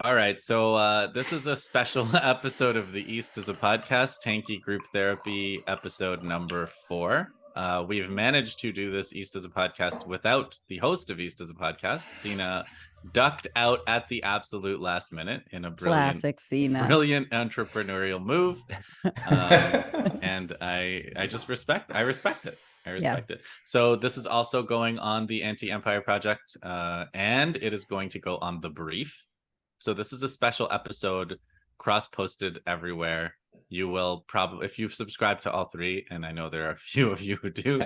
All right, so this is a special episode of The East is a Podcast, Tanky Group Therapy, episode number 4. We've managed to do this East is a Podcast without the host of East is a Podcast. Sina ducked out at the absolute last minute in a Classic Sina. brilliant entrepreneurial move. And I just respect it. I respect it. So this is also going on the Anti-Empire Project, and it is going to go on The Brief. So this is a special episode, cross-posted everywhere. You will probably, if you've subscribed to all 3, and I know there are a few of you who do,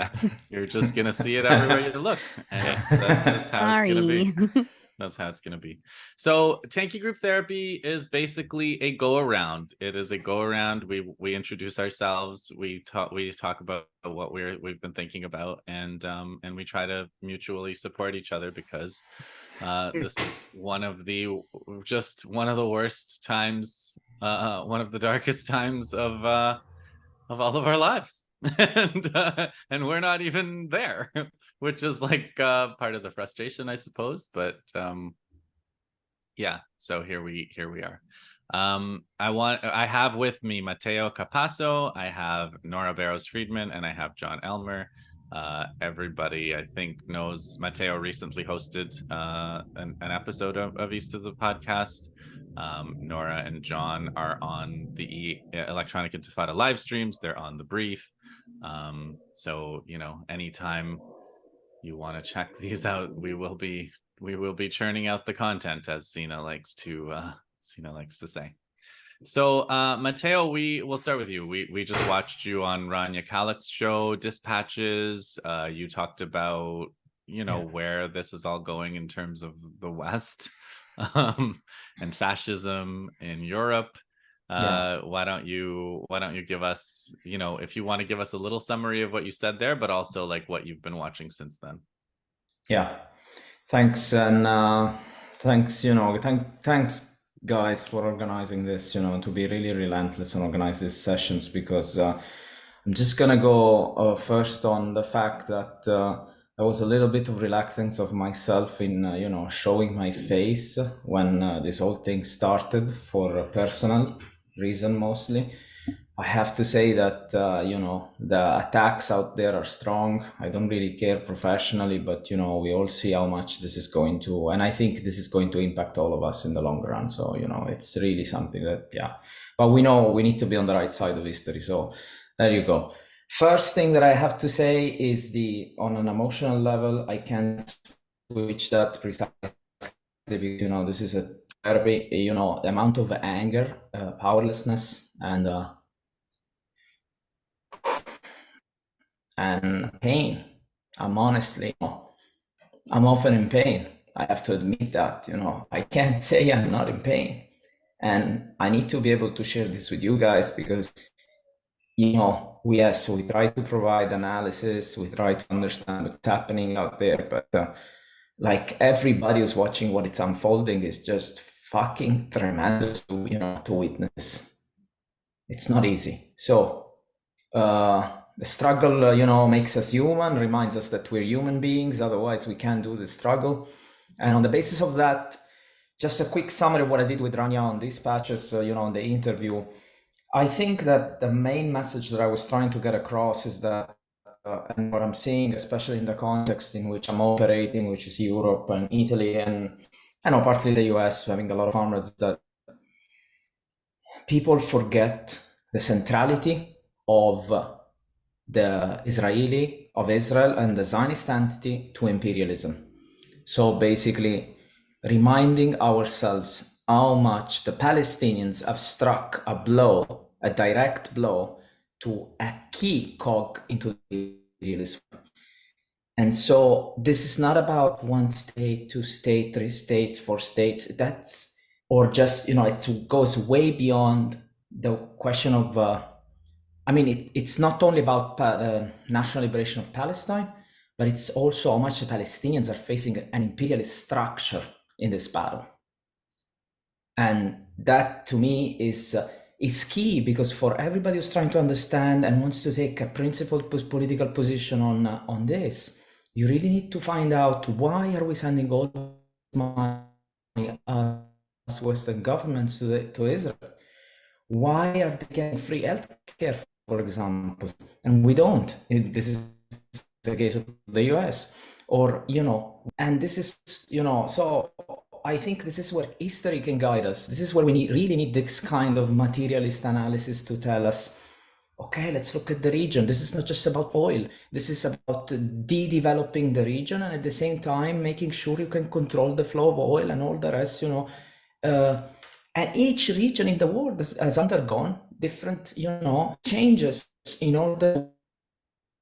you're just going to see it everywhere you look. And that's just how it's going to be. That's how it's going to be. So Tanky Group Therapy is basically a go-around. It is a go-around. We introduce ourselves. We talk about what we've been thinking about, and we try to mutually support each other because this is one of the worst times, one of the darkest times of all of our lives. And we're not even there, which is like part of the frustration, I suppose. But yeah, so here we are. I have with me Mateo Capasso, I have Nora Barrows Friedman, and I have John Elmer. Everybody, I think, knows Mateo recently hosted an episode of East of the Podcast. Nora and John are on the Electronic Intifada live streams. They're on The Brief. So, anytime you want to check these out, we will be churning out the content, as Sina likes to say. So Mateo, we will start with you. We just watched you on Rania Khalek's show, Dispatches. You talked about where this is all going in terms of the West and fascism in Europe. Why don't you give us, if you want to give us a little summary of what you said there, but also like what you've been watching since then. Thanks. And thanks guys for organizing this, to be really relentless and organize these sessions, because I'm just gonna go first on the fact that there was a little bit of reluctance of myself in showing my face when this whole thing started, for a personal reason mostly. I have to say that the attacks out there are strong. I don't really care professionally, but we all see how much this is going to, and I think this is going to impact all of us in the long run. So it's really something that but we know we need to be on the right side of history. So there you go. First thing that I have to say is on an emotional level, I can't switch that precisely because this is a therapy. The amount of anger, powerlessness, and pain. I'm often in pain. I have to admit that. I can't say I'm not in pain, and I need to be able to share this with you guys because we try to provide analysis, we try to understand what's happening out there, but like everybody who's watching what it's unfolding is just fucking tremendous to witness. It's not easy. So the struggle, makes us human, reminds us that we're human beings, otherwise we can't do the struggle. And on the basis of that, just a quick summary of what I did with Rania on Dispatches, on the interview. I think that the main message that I was trying to get across is that, and what I'm seeing, especially in the context in which I'm operating, which is Europe and Italy, and I know partly the US, having a lot of comrades, that people forget the centrality of Israel and the Zionist entity to imperialism. So basically reminding ourselves how much the Palestinians have struck a direct blow to a key cog into imperialism. And so this is not about one state, two states, three states, four states. It goes way beyond the question of it's not only about national liberation of Palestine, but it's also how much the Palestinians are facing an imperialist structure in this battle. And that, to me, is key, because for everybody who's trying to understand and wants to take a principled political position on this, you really need to find out, why are we sending all this money, us Western governments to Israel. Why are they getting free healthcare, for example, and we don't? This is the case of the US, or and this is so I think this is where history can guide us. This is where we really need this kind of materialist analysis to tell us, okay, let's look at the region. This is not just about oil. This is about de-developing the region, and at the same time making sure you can control the flow of oil and all the rest. And each region in the world has undergone different, changes in order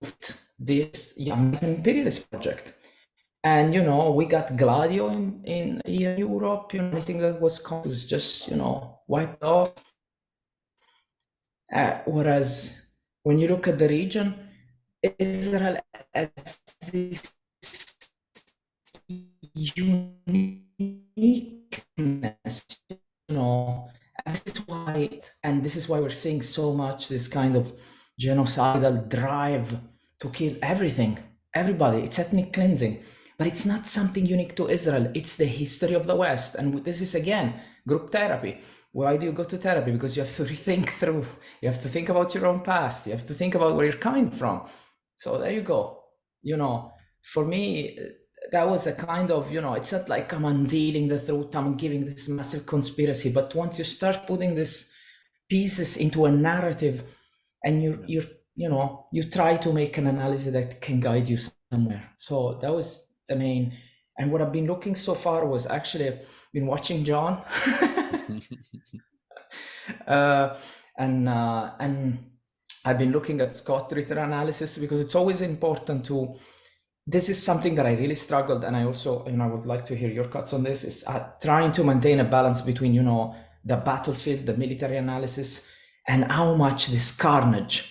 to this imperialist project. And we got Gladio in Europe. Anything that was just wiped off. Whereas when you look at the region, Israel has this uniqueness, and this is why we're seeing so much this kind of genocidal drive to kill everybody. It's ethnic cleansing, but it's not something unique to Israel. It's the history of the West, and this is again group therapy. Why do you go to therapy? Because you have to rethink through. You have to think about your own past. You have to think about where you're coming from. So there you go. For me, that was a kind of, it's not like I'm unveiling the truth, I'm giving this massive conspiracy, but once you start putting these pieces into a narrative and you try to make an analysis that can guide you somewhere. So that was the main, and what I've been looking so far was actually been watching John and I've been looking at Scott Ritter analysis, because it's always important to, this is something that I really struggled, and I also, I would like to hear your cuts on this, is trying to maintain a balance between, the battlefield, the military analysis, and how much this carnage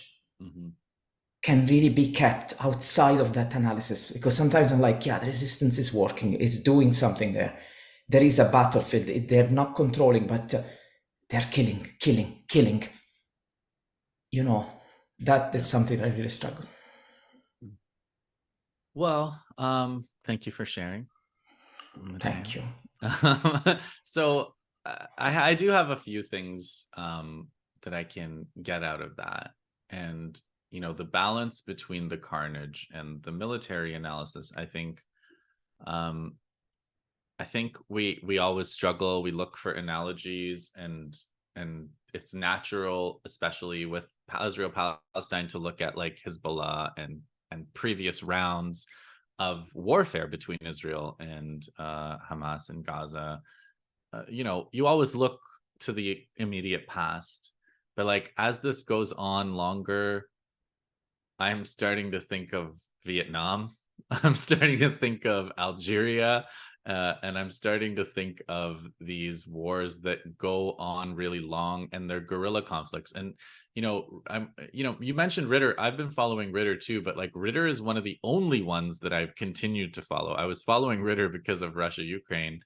can really be kept outside of that analysis. Because sometimes I'm like, yeah, the resistance is working, it's doing something there. There is a battlefield, they're not controlling, but they're killing. That is something I really struggle. Well, thank you for sharing. Thank you. So I do have a few things that I can get out of that. And, the balance between the carnage and the military analysis, I think we always struggle. We look for analogies, and it's natural, especially with Israel-Palestine, to look at like Hezbollah and previous rounds of warfare between Israel and Hamas and Gaza. You always look to the immediate past, but like as this goes on longer, I'm starting to think of Vietnam. I'm starting to think of Algeria. And I'm starting to think of these wars that go on really long, and they're guerrilla conflicts. And you mentioned Ritter. I've been following Ritter too, but like Ritter is one of the only ones that I've continued to follow. I was following Ritter because of Russia, Ukraine,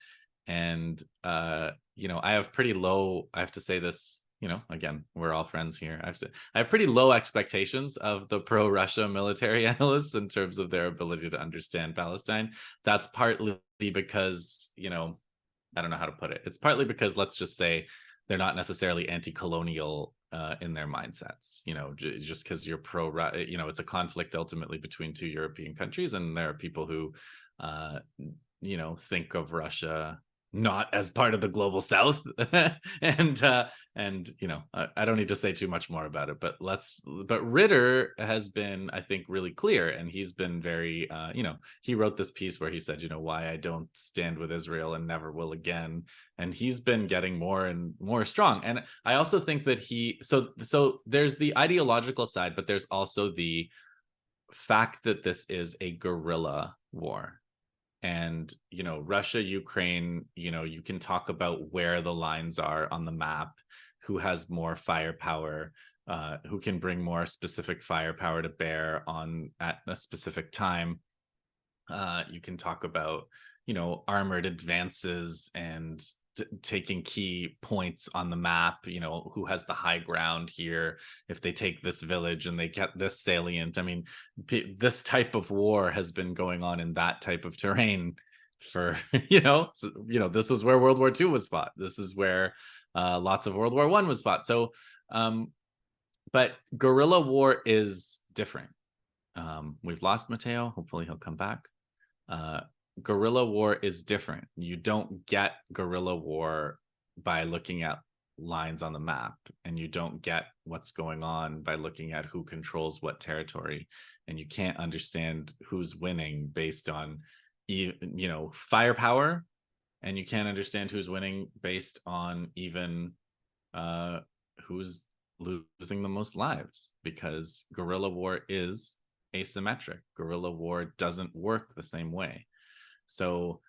and I have pretty low. I have to say this. Again, we're all friends here. I have pretty low expectations of the pro-Russia military analysts in terms of their ability to understand Palestine. That's partly because, I don't know how to put it. It's partly because, let's just say, they're not necessarily anti-colonial in their mindsets. Just because you're it's a conflict ultimately between two European countries, and there are people who, think of Russia not as part of the global South. and I don't need to say too much more about it, but Ritter has been, I think, really clear, and he's been very he wrote this piece where he said, why I don't stand with Israel and never will again, and he's been getting more and more strong. And I also think that so there's the ideological side, but there's also the fact that this is a guerrilla war. And, Russia, Ukraine, you can talk about where the lines are on the map, who has more firepower, who can bring more specific firepower to bear at a specific time. You can talk about, armored advances and taking key points on the map, who has the high ground here if they take this village and they get this salient. I mean, this type of war has been going on in that type of terrain for this is where World War II was fought. This is where lots of World War I was fought. So but guerrilla war is different. We've lost Mateo. Hopefully he'll come back. Guerrilla war is different. You don't get guerrilla war by looking at lines on the map, and you don't get what's going on by looking at who controls what territory, and you can't understand who's winning based on firepower, and you can't understand who's winning based on even who's losing the most lives, because guerrilla war is asymmetric. Guerrilla war doesn't work the same way. So,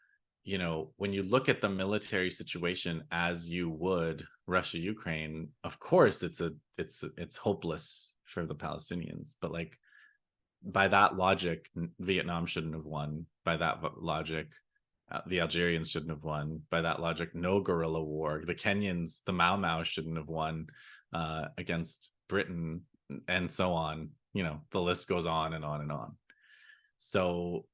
when you look at the military situation as you would Russia, Ukraine, of course it's hopeless for the Palestinians. But like, by that logic, Vietnam shouldn't have won. By that logic, the Algerians shouldn't have won. By that logic, no guerrilla war. The Kenyans, the Mau Mau, shouldn't have won against Britain, and so on. The list goes on and on and on. So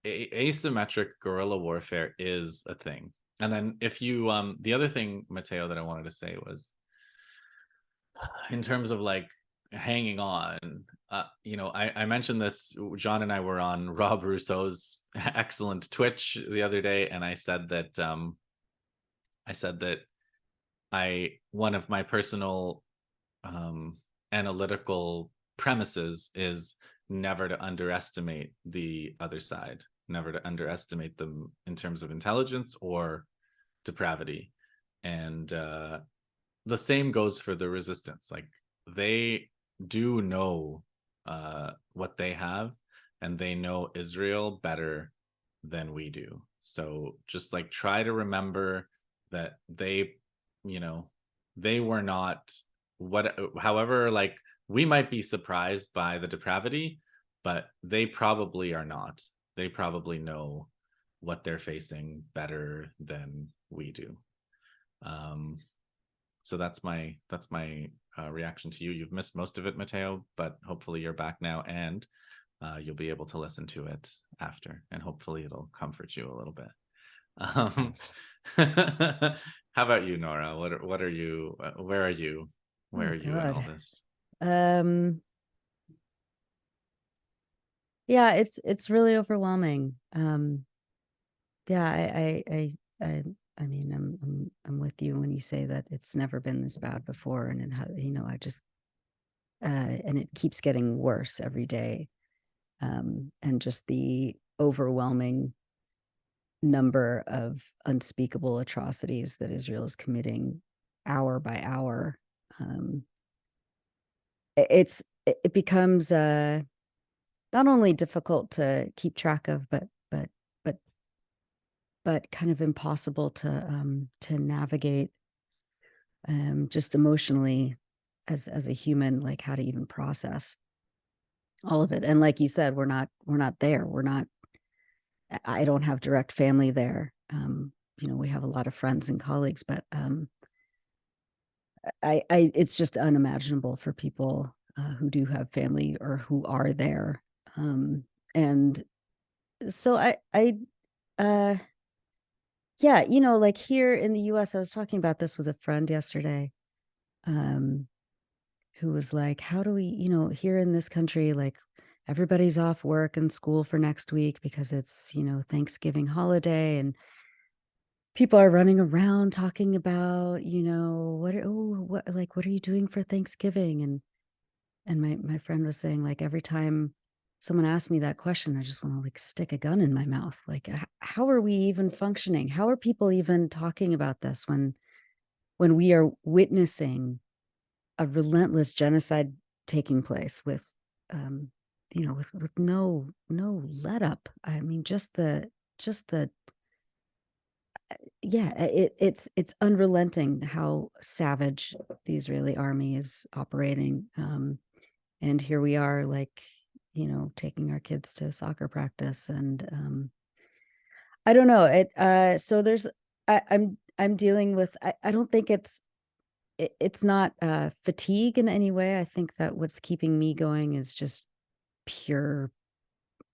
asymmetric guerrilla warfare is a thing. And then if you the other thing, Mateo, that I wanted to say was, in terms of like hanging on, I mentioned this. John and I were on Rob Rousseau's excellent Twitch the other day, and I said that one of my personal analytical premises is never to underestimate the other side, never to underestimate them in terms of intelligence or depravity. And the same goes for the resistance. Like, they do know what they have, and they know Israel better than we do. So just like, try to remember that they were not however, like, we might be surprised by the depravity, but they probably are not. They probably know what they're facing better than we do. So that's my reaction to you. You've missed most of it, Mateo, but hopefully you're back now, and you'll be able to listen to it after, and hopefully it'll comfort you a little bit. How about you, Nora? What are you? Where are you? Where are you in all this? Yeah, it's really overwhelming. Yeah, I mean, I'm with you when you say that it's never been this bad before, and I just and it keeps getting worse every day, and just the overwhelming number of unspeakable atrocities that Israel is committing hour by hour. It becomes not only difficult to keep track of, but kind of impossible to navigate, just emotionally as a human, like how to even process all of it. And like you said, we're not there. I don't have direct family there. We have a lot of friends and colleagues, but it's just unimaginable for people who do have family or who are there. And so yeah, like here in the US, I was talking about this with a friend yesterday, who was like, how do we, here in this country, like, everybody's off work and school for next week because it's, Thanksgiving holiday, and people are running around talking about, what are you doing for Thanksgiving? And my friend was saying, like, every time someone asks me that question, I just want to like stick a gun in my mouth. Like, how are we even functioning? How are people even talking about this when we are witnessing a relentless genocide taking place with no let up? I mean, it's unrelenting how savage the Israeli army is operating. And here we are, like, taking our kids to soccer practice, and I don't know. So I'm dealing with, I don't think it's not fatigue in any way. I think that what's keeping me going is just pure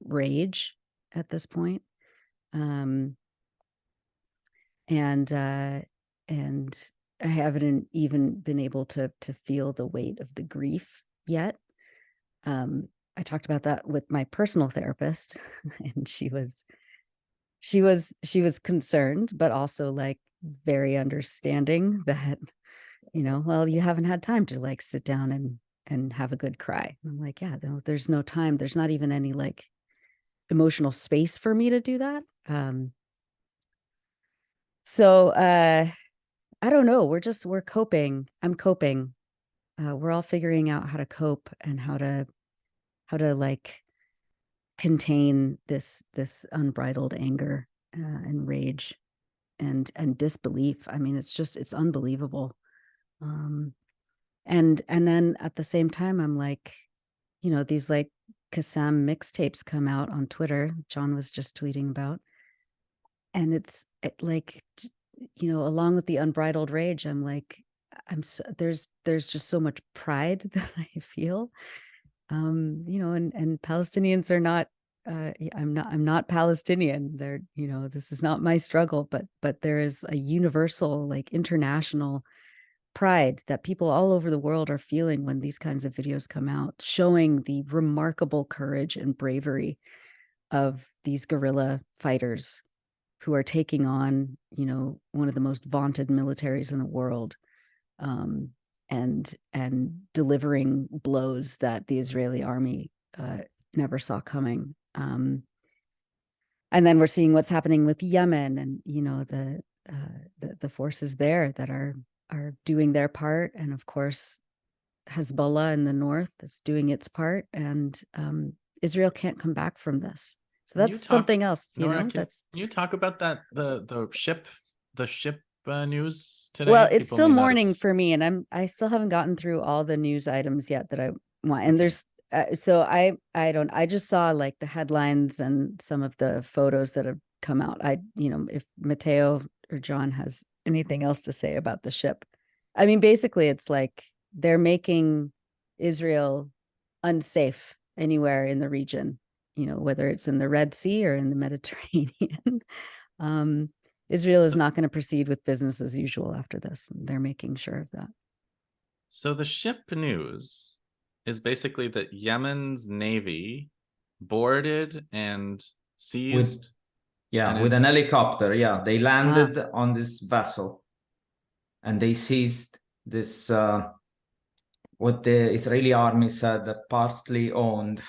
rage at this point. And I haven't even been able to feel the weight of the grief yet. I talked about that with my personal therapist, and she was concerned, but also like very understanding that, well, you haven't had time to like sit down and have a good cry. I'm like, yeah, no, there's no time. There's not even any like emotional space for me to do that. So I don't know. We're coping. I'm coping. We're all figuring out how to cope and how to like contain this unbridled anger and rage and disbelief. I mean, it's unbelievable. And then at the same time, I'm like, these like Kassam mixtapes come out on Twitter. John was just tweeting about, and it's like, along with the unbridled rage, I'm like, there's just so much pride that I feel. And Palestinians are not, I'm not Palestinian. They're, this is not my struggle, but there is a universal, like international pride that people all over the world are feeling when these kinds of videos come out, showing the remarkable courage and bravery of these guerrilla fighters who are taking on, one of the most vaunted militaries in the world. And delivering blows that the Israeli army never saw coming. And then we're seeing what's happening with Yemen, and the forces there that are doing their part, and of course Hezbollah in the north that's doing its part, and Israel can't come back from this. So that's something else, Nora, Can you talk about that the ship news today? Well, it's still morning for me, and I still haven't gotten through all the news items yet that I want. And there's so I just saw like the headlines and some of the photos that have come out. If Matteo or John has anything else to say about the ship. I mean, basically it's like they're making Israel unsafe anywhere in the region, whether it's in the Red Sea or in the Mediterranean. Israel is not going to proceed with business as usual after this. They're making sure of that. So the ship news is basically that Yemen's navy boarded and seized. With an helicopter. Yeah, they landed on this vessel and they seized this, what the Israeli army said, partly owned.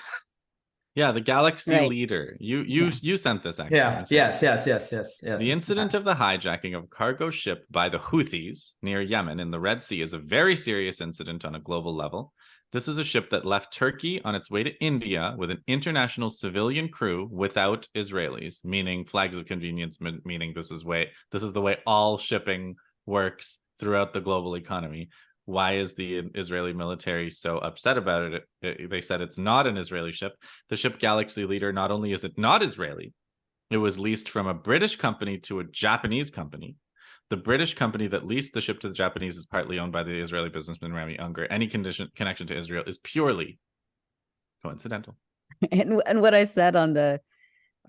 Yeah, the Galaxy Leader. You sent this actually. Yeah. Yes. The incident of the hijacking of a cargo ship by the Houthis near Yemen in the Red Sea is a very serious incident on a global level. This is a ship that left Turkey on its way to India with an international civilian crew without Israelis, meaning flags of convenience, meaning this is the way all shipping works throughout the global economy. Why is the Israeli military so upset about it? They said it's not an Israeli ship. The ship Galaxy Leader, not only is it not Israeli, it was leased from a British company to a Japanese company. The British company that leased the ship to the Japanese is partly owned by the Israeli businessman Rami Unger. Any connection to Israel is purely coincidental. And what I said on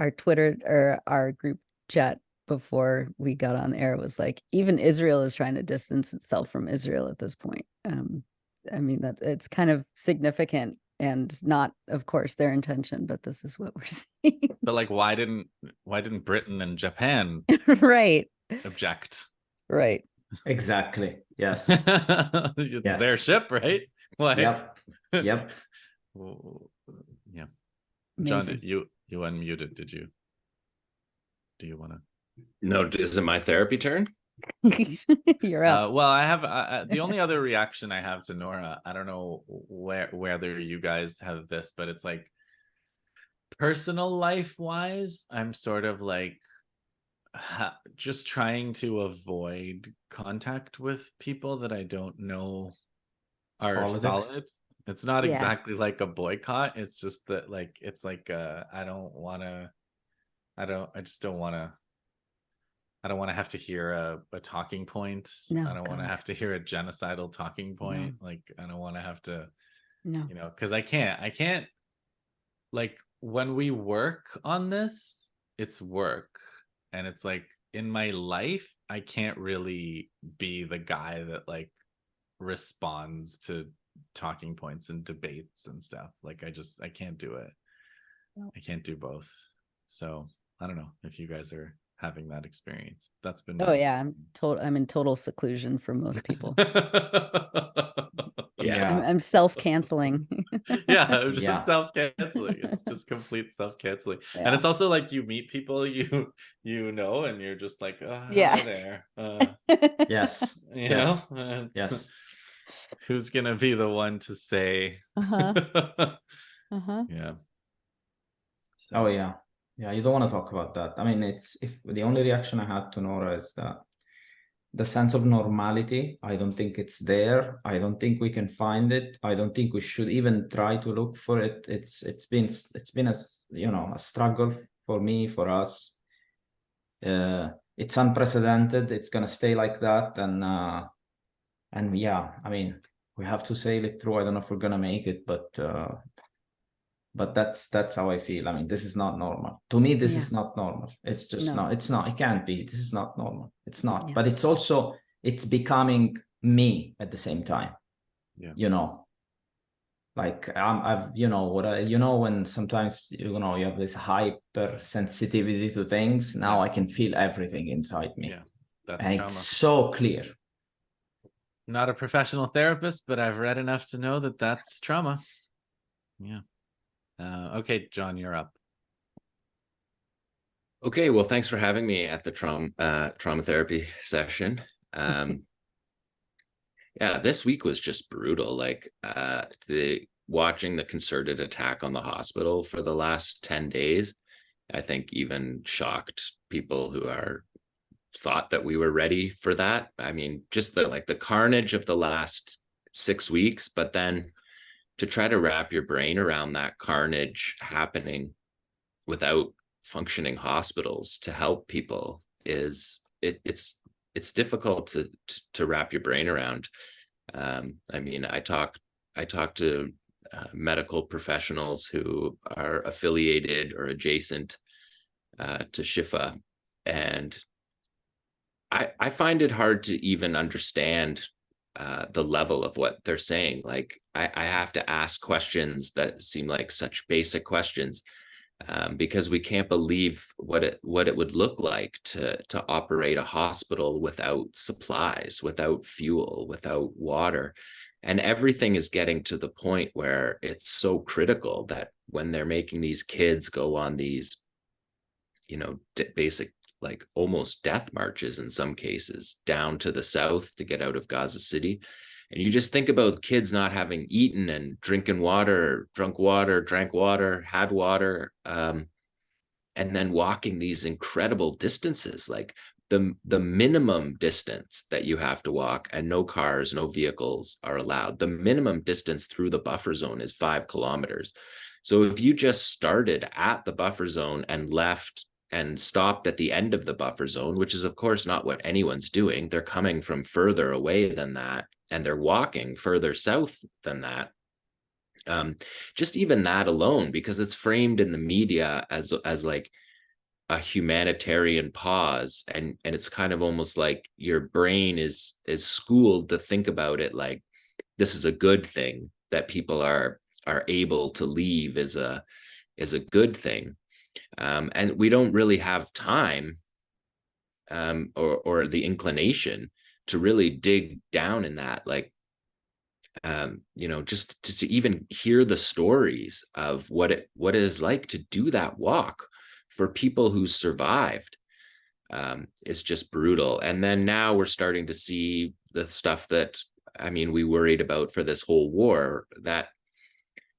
our Twitter or our group chat before we got on air was like, even Israel is trying to distance itself from Israel at this point. I mean, that it's kind of significant and not, of course, their intention, but this is what we're seeing. But like, why didn't Britain and Japan object? Right. Exactly. Yes. It's their ship, right? Like, yep. Yeah. Amazing. John, you unmuted. Do you want to? No, is it my therapy turn? You're up. Well, I have the only other reaction I have to Nora. I don't know whether you guys have this, but it's like personal life wise, I'm sort of like just trying to avoid contact with people that I don't know are solid. It's not exactly like a boycott. It's just that like it's like I don't want to have to hear a talking point. No, I don't want to have to hear a genocidal talking point. No. Like I don't want to have to, no, because I can't like when we work on this, it's work, and it's like in my life I can't really be the guy that like responds to talking points and debates and stuff. Like I can't do it. I can't do both. So I don't know if you guys are having that experience. That's been my I'm in total seclusion from most people. Yeah. I'm self-canceling. I'm just Yeah. self-canceling. It's just complete self-canceling. And Yeah. it's also like you meet people you know, and you're just like, oh, Yeah. hi there. Yes. You Yes. know? Yes. Who's gonna be the one to say yeah. So. Oh yeah. Yeah, you don't want to talk about that. I mean, it's if the only reaction I had to Nora is that the sense of normality, I don't think it's there. I don't think we can find it. I don't think we should even try to look for it. It's been a, you know, a struggle for me, for us. It's unprecedented. It's gonna stay like that, and yeah, I mean, we have to sail it through. I don't know if we're gonna make it, but that's how I feel. I mean, this is not normal. To me, this is not normal. It's just not. It's not. It can't be. This is not normal. It's not. But it's also, it's becoming me at the same time. Yeah. You know, like I've you know what I, you know, when sometimes you know you have this hyper sensitivity to things. Now I can feel everything inside me. Yeah, that's and trauma. It's so clear. Not a professional therapist, but I've read enough to know that that's trauma. Yeah. Okay, John, you're up. Okay, well, thanks for having me at the trauma therapy session. Yeah, this week was just brutal. Like watching the concerted attack on the hospital for the last 10 days, I think even shocked people who thought that we were ready for that. I mean, just the carnage of the last 6 weeks, but then to try to wrap your brain around that carnage happening without functioning hospitals to help people it's difficult to wrap your brain around. I mean, I talk to medical professionals who are affiliated or adjacent to Shifa, and I find it hard to even understand the level of what they're saying. Like I have to ask questions that seem like such basic questions, because we can't believe what it would look like to operate a hospital without supplies, without fuel, without water. And everything is getting to the point where it's so critical that when they're making these kids go on these, you know, basic, like almost death marches in some cases down to the south to get out of Gaza City. And you just think about kids not having eaten and drinking water, drunk water, drank water, had water, and then walking these incredible distances, like the minimum distance that you have to walk, and no cars, no vehicles are allowed. The minimum distance through the buffer zone is 5 kilometers. So if you just started at the buffer zone and left and stopped at the end of the buffer zone, which is of course not what anyone's doing, they're coming from further away than that, and they're walking further south than that. Just even that alone, because it's framed in the media as like a humanitarian pause, and it's kind of almost like your brain is schooled to think about it like this is a good thing, that people are able to leave is a good thing. And we don't really have time or the inclination to really dig down in that, like, you know, just to even hear the stories of what it is like to do that walk for people who survived, is just brutal. And then now we're starting to see the stuff that, I mean, we worried about for this whole war, that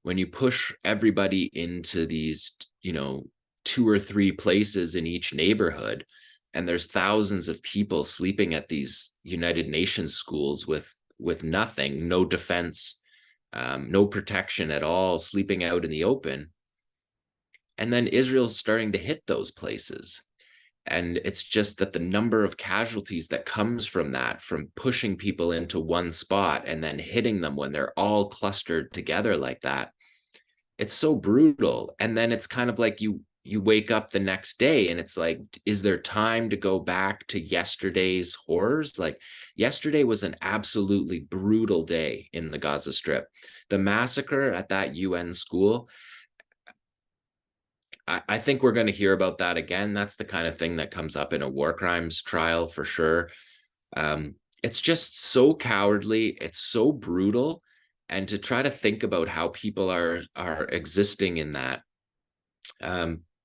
when you push everybody into these, you know, 2 or 3 places in each neighborhood, and there's thousands of people sleeping at these United Nations schools with nothing, no defense, no protection at all, sleeping out in the open. And then Israel's starting to hit those places. And it's just that the number of casualties that comes from that, from pushing people into one spot and then hitting them when they're all clustered together like that, it's so brutal. And then it's kind of like you you wake up the next day and it's like, is there time to go back to yesterday's horrors? Like, yesterday was an absolutely brutal day in the Gaza Strip. The massacre at that UN school, I think we're going to hear about that again. That's the kind of thing that comes up in a war crimes trial for sure. It's just so cowardly. It's so brutal. And to try to think about how people are existing in that,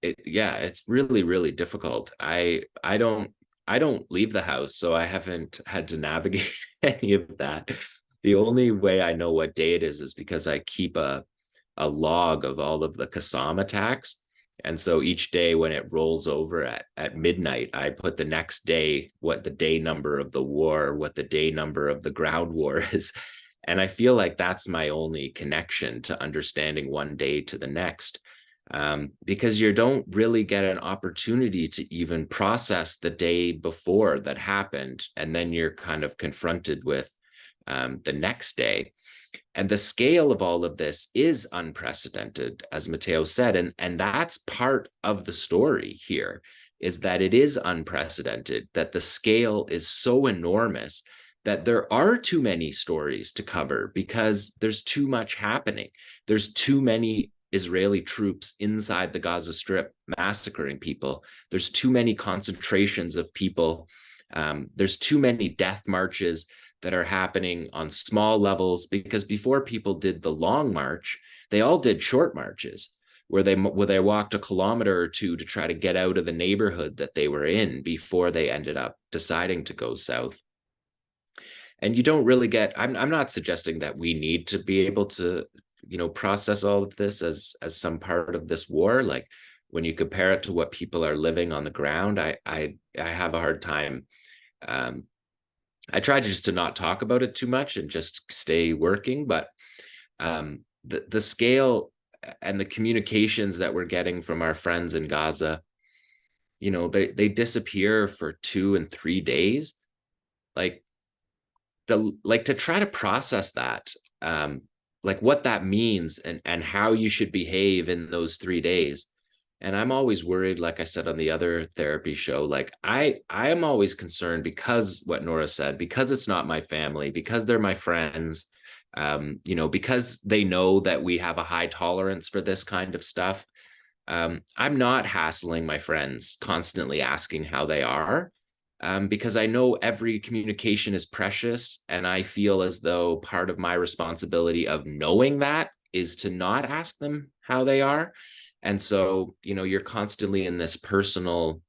it's really, really difficult. I don't leave the house, so I haven't had to navigate any of that. The only way I know what day it is because I keep a log of all of the Qassam attacks. And so each day when it rolls over at midnight, I put the next day, what the day number of the war, what the day number of the ground war is. And I feel like that's my only connection to understanding one day to the next. Because you don't really get an opportunity to even process the day before that happened. And then you're kind of confronted with the next day. And the scale of all of this is unprecedented, as Matteo said. And that's part of the story here, is that it is unprecedented, that the scale is so enormous that there are too many stories to cover because there's too much happening. There's too many Israeli troops inside the Gaza Strip massacring people. There's too many concentrations of people. There's too many death marches that are happening on small levels, because before people did the long march, they all did short marches where they walked a kilometer or two to try to get out of the neighborhood that they were in before they ended up deciding to go south. And you don't really get, I'm not suggesting that we need to be able to, process all of this as some part of this war. Like, when you compare it to what people are living on the ground, I have a hard time. I try just to not talk about it too much and just stay working, but the scale and the communications that we're getting from our friends in Gaza, they disappear for 2 and 3 days. Like to try to process that, like what that means and how you should behave in those 3 days. And I'm always worried, like I said on the other therapy show, like I am always concerned, because what Nora said, because it's not my family, because they're my friends, because they know that we have a high tolerance for this kind of stuff. I'm not hassling my friends, constantly asking how they are, because I know every communication is precious. And I feel as though part of my responsibility of knowing that is to not ask them how they are. And so, you're constantly in this personal,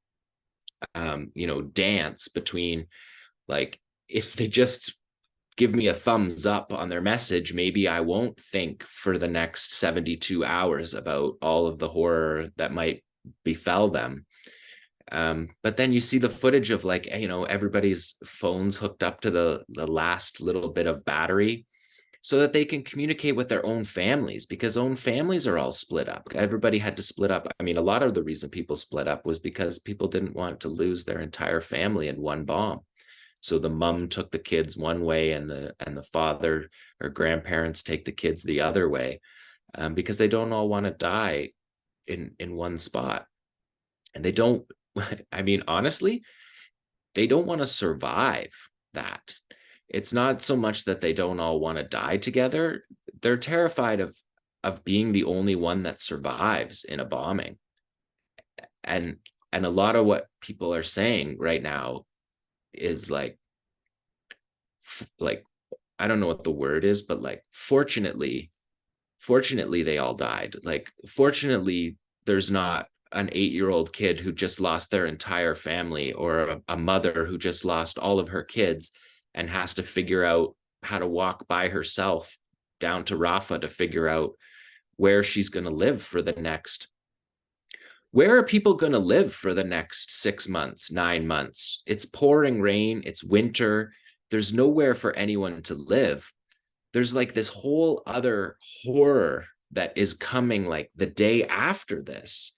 dance between, like, if they just give me a thumbs up on their message, maybe I won't think for the next 72 hours about all of the horror that might befell them. But then you see the footage of, like, everybody's phones hooked up to the last little bit of battery, so that they can communicate with their own families, because own families are all split up. Everybody had to split up. I mean, a lot of the reason people split up was because people didn't want to lose their entire family in one bomb. So the mom took the kids one way, and the father or grandparents take the kids the other way, because they don't all want to die in one spot. And they don't, I mean, honestly, they don't want to survive that. It's not so much that they don't all want to die together. They're terrified of being the only one that survives in a bombing. And a lot of what people are saying right now is like, I don't know what the word is, but like, fortunately they all died. Like, fortunately, there's not an 8-year-old kid who just lost their entire family, or a mother who just lost all of her kids and has to figure out how to walk by herself down to Rafah to figure out where she's going to live for the next. Where are people going to live for the next 6 months, 9 months? It's pouring rain. It's winter. There's nowhere for anyone to live. There's like this whole other horror that is coming, like the day after this,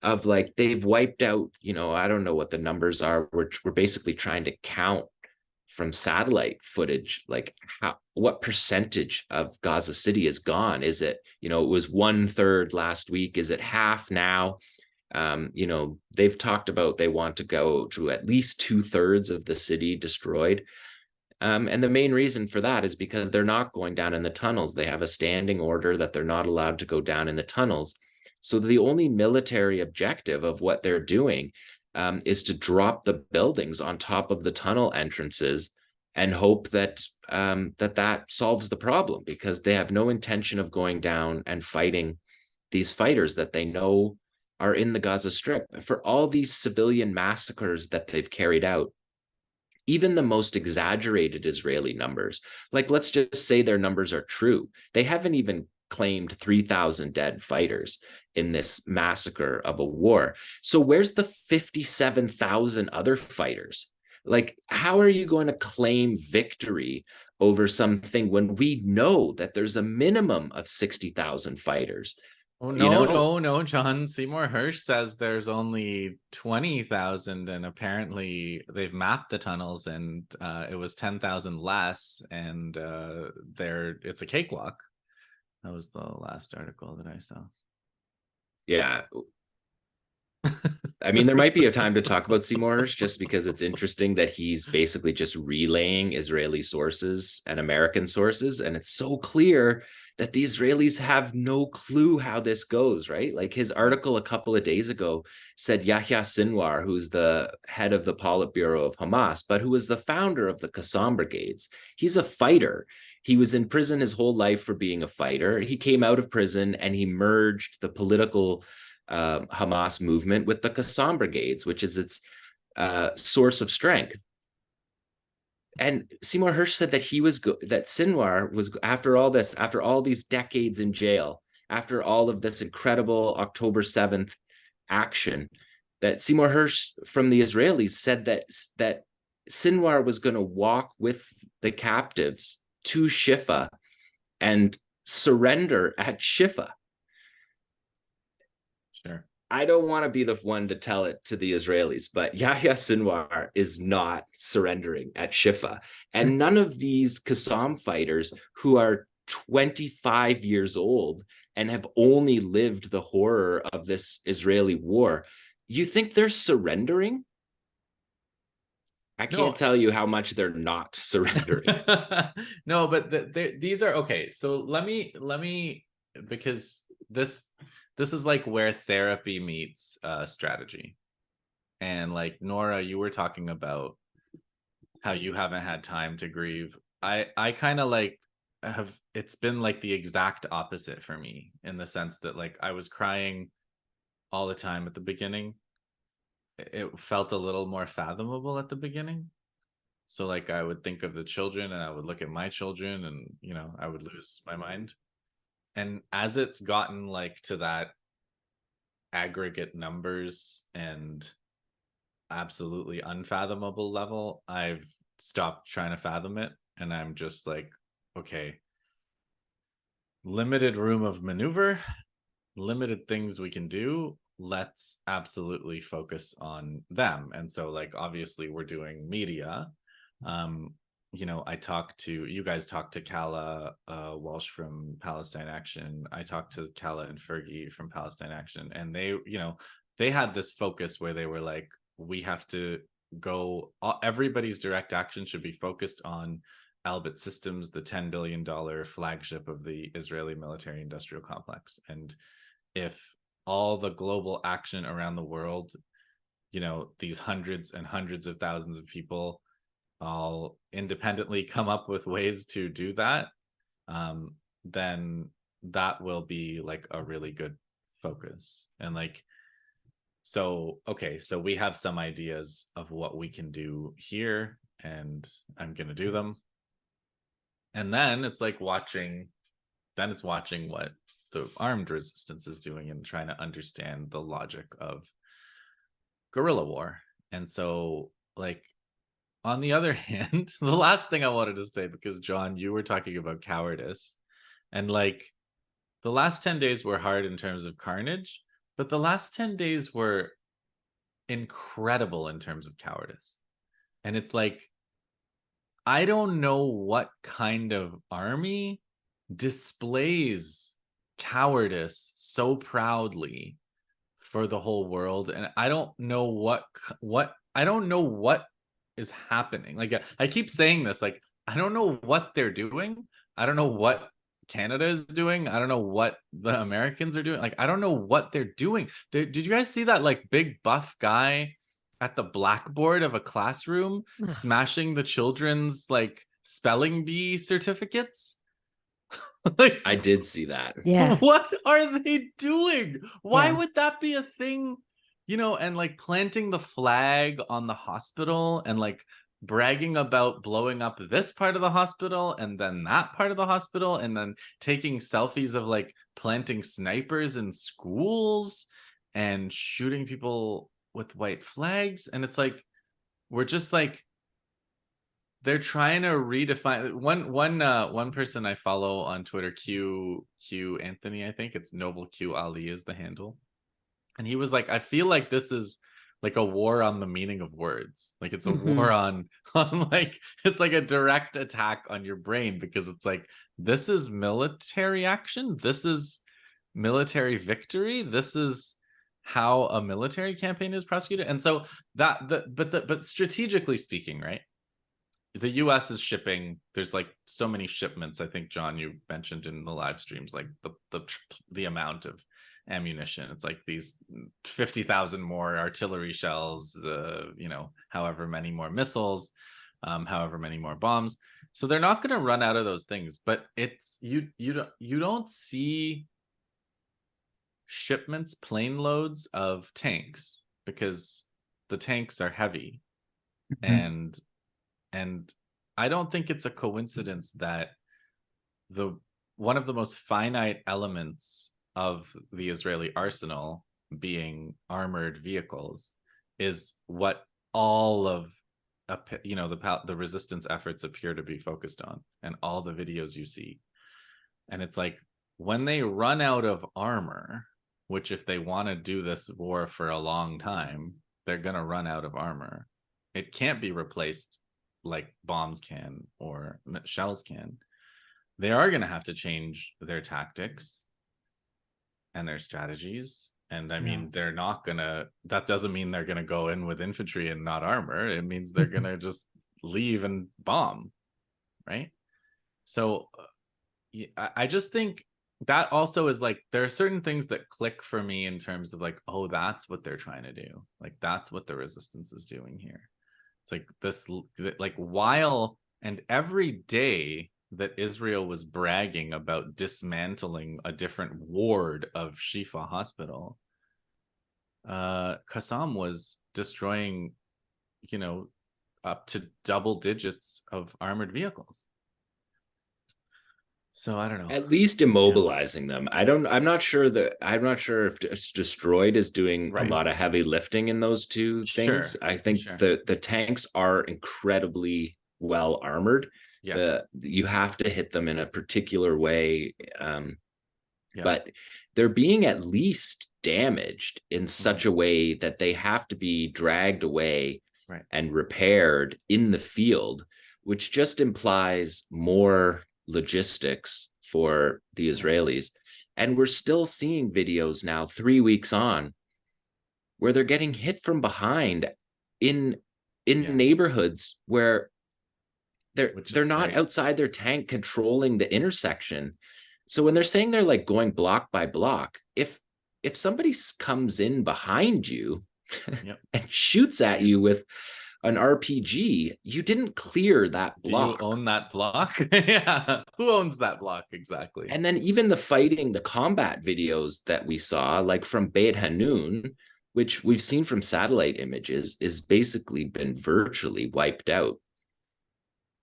of like, they've wiped out, I don't know what the numbers are. We're basically trying to count from satellite footage, like what percentage of Gaza City is gone. Is it, it was 1/3 last week? Is it half now? You know, they've talked about they want to go to at least 2/3 of the city destroyed. And the main reason for that is because they're not going down in the tunnels. They have a standing order that they're not allowed to go down in the tunnels. So the only military objective of what they're doing is to drop the buildings on top of the tunnel entrances and hope that that solves the problem, because they have no intention of going down and fighting these fighters that they know are in the Gaza Strip. For all these civilian massacres that they've carried out, even the most exaggerated Israeli numbers, like let's just say their numbers are true, they haven't even claimed 3,000 dead fighters in this massacre of a war. So where's the 57,000 other fighters? Like, how are you going to claim victory over something when we know that there's a minimum of 60,000 fighters? Oh, You no, know? no, John. Seymour Hersh says there's only 20,000, and apparently they've mapped the tunnels, and it was 10,000 less, and it's a cakewalk. That was the last article that I saw. Yeah. I mean, there might be a time to talk about Seymour Hersh, just because it's interesting that he's basically just relaying Israeli sources and American sources. And it's so clear that the Israelis have no clue how this goes, right? Like his article a couple of days ago said Yahya Sinwar, who's the head of the Politburo of Hamas, but who was the founder of the Qassam Brigades. He's a fighter. He was in prison his whole life for being a fighter. He came out of prison and he merged the political Hamas movement with the Qassam Brigades, which is its source of strength. And Seymour Hersh said that that Sinwar was, after all this, after all these decades in jail, after all of this incredible October 7th action, that Seymour Hersh from the Israelis said that Sinwar was going to walk with the captives to Shifa and surrender at Shifa. Sure. I don't want to be the one to tell it to the Israelis, but Yahya Sinwar is not surrendering at Shifa. And none of these Qassam fighters who are 25 years old and have only lived the horror of this Israeli war, you think they're surrendering? I can't tell you how much they're not surrendering. No, but these are okay. So let me, because this is like where therapy meets strategy. And like Nora, you were talking about how you haven't had time to grieve. I kind of like it's been like the exact opposite for me, in the sense that like I was crying all the time at the beginning. It felt a little more fathomable at the beginning. So like I would think of the children, and I would look at my children, and I would lose my mind. And as it's gotten like to that aggregate numbers and absolutely unfathomable level, I've stopped trying to fathom it, and I'm just like, okay, limited room of maneuver, limited things we can do, let's absolutely focus on them. And so like obviously we're doing media. You guys talked to Kala Walsh from Palestine Action. I talked to Kala and Fergie from Palestine Action, and they had this focus where they were like, we have to go, everybody's direct action should be focused on Elbit Systems, the $10 billion flagship of the Israeli military industrial complex. And if all the global action around the world, these hundreds and hundreds of thousands of people all independently come up with ways to do that, then that will be like a really good focus. And like, so we have some ideas of what we can do here, and I'm gonna do them. And then it's like watching what the armed resistance is doing, and trying to understand the logic of guerrilla war. And so like, on the other hand, the last thing I wanted to say, because John, you were talking about cowardice, and like the last 10 days were hard in terms of carnage, but the last 10 days were incredible in terms of cowardice. And it's like, I don't know what kind of army displays cowardice so proudly for the whole world, and I don't know what I don't know what is happening. Like, I keep saying this, like, I don't know what they're doing. I don't know what Canada is doing. I don't know what the Americans are doing. Like, I don't know what they're doing. Did you guys see that, like, big buff guy at the blackboard of a classroom Ugh. smashing the children's, like, spelling bee certificates? Like, I did see that. Yeah. what are they doing? Why Yeah. would that be a thing? You know, and like planting the flag on the hospital and like bragging about blowing up this part of the hospital and then that part of the hospital, and then taking selfies of like planting snipers in schools and shooting people with white flags. And it's like, we're just like, they're trying to redefine one person I follow on Twitter, Q Anthony, I think it's Noble Q Ali is the handle. And he was like, I feel like this is like a war on the meaning of words. Like, it's a war on like, it's like a direct attack on your brain, because it's like, this is military action, this is military victory, this is how a military campaign is prosecuted. And so but strategically speaking, right, the US is shipping, there's like so many shipments. I think, John, you mentioned in the live streams, like the amount of ammunition. It's like these 50,000 more artillery shells, you know, however many more missiles, however many more bombs. So they're not going to run out of those things, but it's you don't see shipments, plane loads of tanks, because the tanks are heavy. And I don't think it's a coincidence that one of the most finite elements of the Israeli arsenal, being armored vehicles, is what all of you know, the resistance efforts appear to be focused on, and all the videos you see. And it's like, when they run out of armor, which, if they want to do this war for a long time, they're going to run out of armor. It can't be replaced like bombs can or shells can. They are going to have to change their tactics and their strategies. And I mean, they're not gonna, that doesn't mean they're gonna go in with infantry and not armor. It means they're gonna just leave and bomb, right? So I just think that also is like, there are certain things that click for me in terms of like, oh, that's what they're trying to do. Like, that's what the resistance is doing here. It's like this, like, while and every day that Israel was bragging about dismantling a different ward of Shifa Hospital, Qassam was destroying, you know, up to double digits of armored vehicles. So I don't know. At least immobilizing them. I'm not sure if it's destroyed is doing a lot of heavy lifting in those two things. I think the tanks are incredibly well armored. You have to hit them in a particular way, but they're being at least damaged in such a way that they have to be dragged away and repaired in the field, which just implies more logistics for the Israelis. And we're still seeing videos now, 3 weeks on, where they're getting hit from behind in neighborhoods where they're not outside their tank controlling the intersection. So when they're saying they're like going block by block, if somebody comes in behind you and shoots at you with an RPG, you didn't clear that block. Do you own that block? Yeah. Who owns that block exactly? And then even the combat videos that we saw, like from Beit Hanun, which we've seen from satellite images, is basically been virtually wiped out.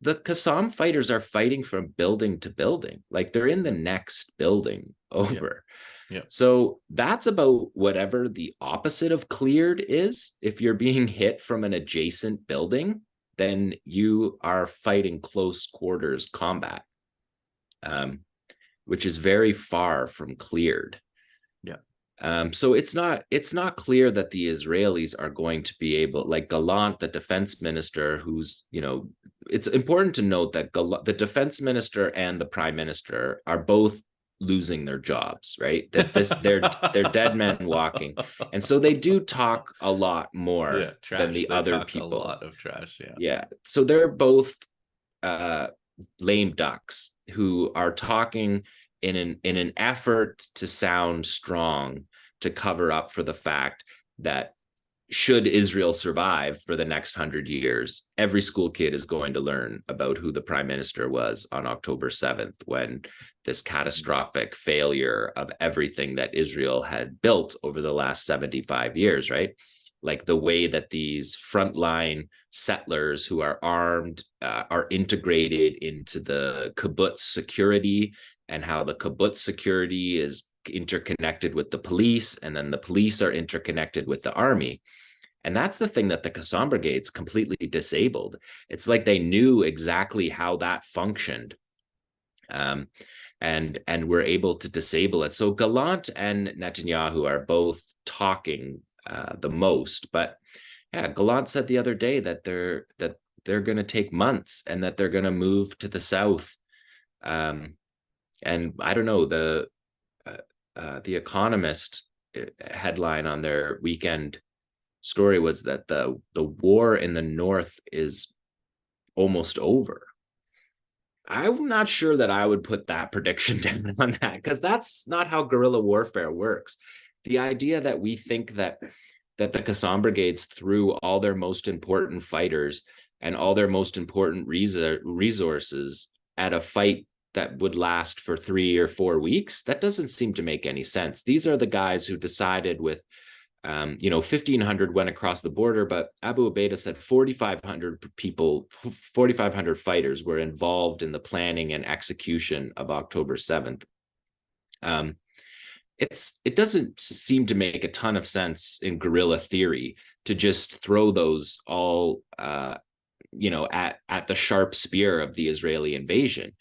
The Qassam fighters are fighting from building to building. Like, they're in the next building over. So that's about whatever the opposite of cleared is. If you're being hit from an adjacent building, then you are fighting close quarters combat, which is very far from cleared. So it's not clear that the Israelis are going to be able, like Gallant, the defense minister, who's, you know, it's important to note that the defense minister and the prime minister are both losing their jobs, right? That they're dead men walking. And so they do talk a lot more than the other people. A lot of trash, yeah. Yeah. So they're both lame ducks who are talking in an effort to sound strong, to cover up for the fact that should Israel survive for the next 100 years, every school kid is going to learn about who the prime minister was on October 7th, when this catastrophic failure of everything that Israel had built over the last 75 years, right? Like the way that these frontline settlers who are armed are integrated into the kibbutz security, and how the kibbutz security is interconnected with the police, and then the police are interconnected with the army. And that's the thing that the Qassam Brigades completely disabled. It's like they knew exactly how that functioned, and were able to disable it. So Gallant and Netanyahu are both talking the most. But yeah, Gallant said the other day that they're going to take months, and that they're going to move to the south. And I don't know, the Economist headline on their weekend story was that the war in the north is almost over. I'm not sure that I would put that prediction down on that, because that's not how guerrilla warfare works. The idea that we think that the Qassam Brigades threw all their most important fighters and all their most important resources at a fight that would last for 3 or 4 weeks, that doesn't seem to make any sense. These are the guys who decided with 1,500 went across the border, but Abu Ubaidah said 4,500 people, 4,500 fighters were involved in the planning and execution of October 7th. It doesn't seem to make a ton of sense in guerrilla theory to just throw those all, at the sharp spear of the Israeli invasion.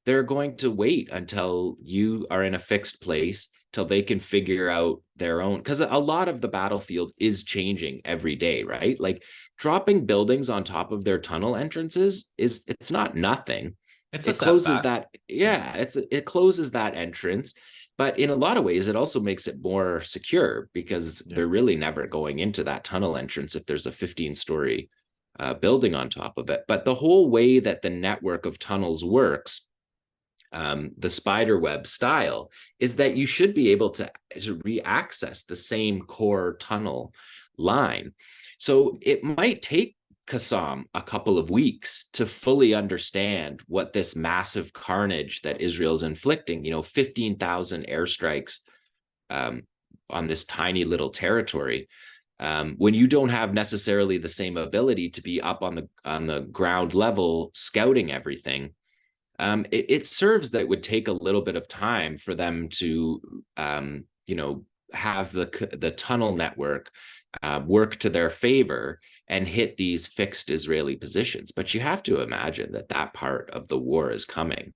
They're going to wait until you are in a fixed place, till they can figure out their own, because a lot of the battlefield is changing every day, right? Like dropping buildings on top of their tunnel entrances it's not nothing. It closes that, it closes that entrance, but in a lot of ways it also makes it more secure, because they're really never going into that tunnel entrance if there's a 15-story building on top of it. But the whole way that the network of tunnels works, the spider web style, is that you should be able to re-access the same core tunnel line. So it might take Qassam a couple of weeks to fully understand what this massive carnage that Israel's inflicting, 15,000 airstrikes on this tiny little territory, when you don't have necessarily the same ability to be up on the ground level scouting everything. It serves that it would take a little bit of time for them to, have the tunnel network work to their favor and hit these fixed Israeli positions. But you have to imagine that part of the war is coming.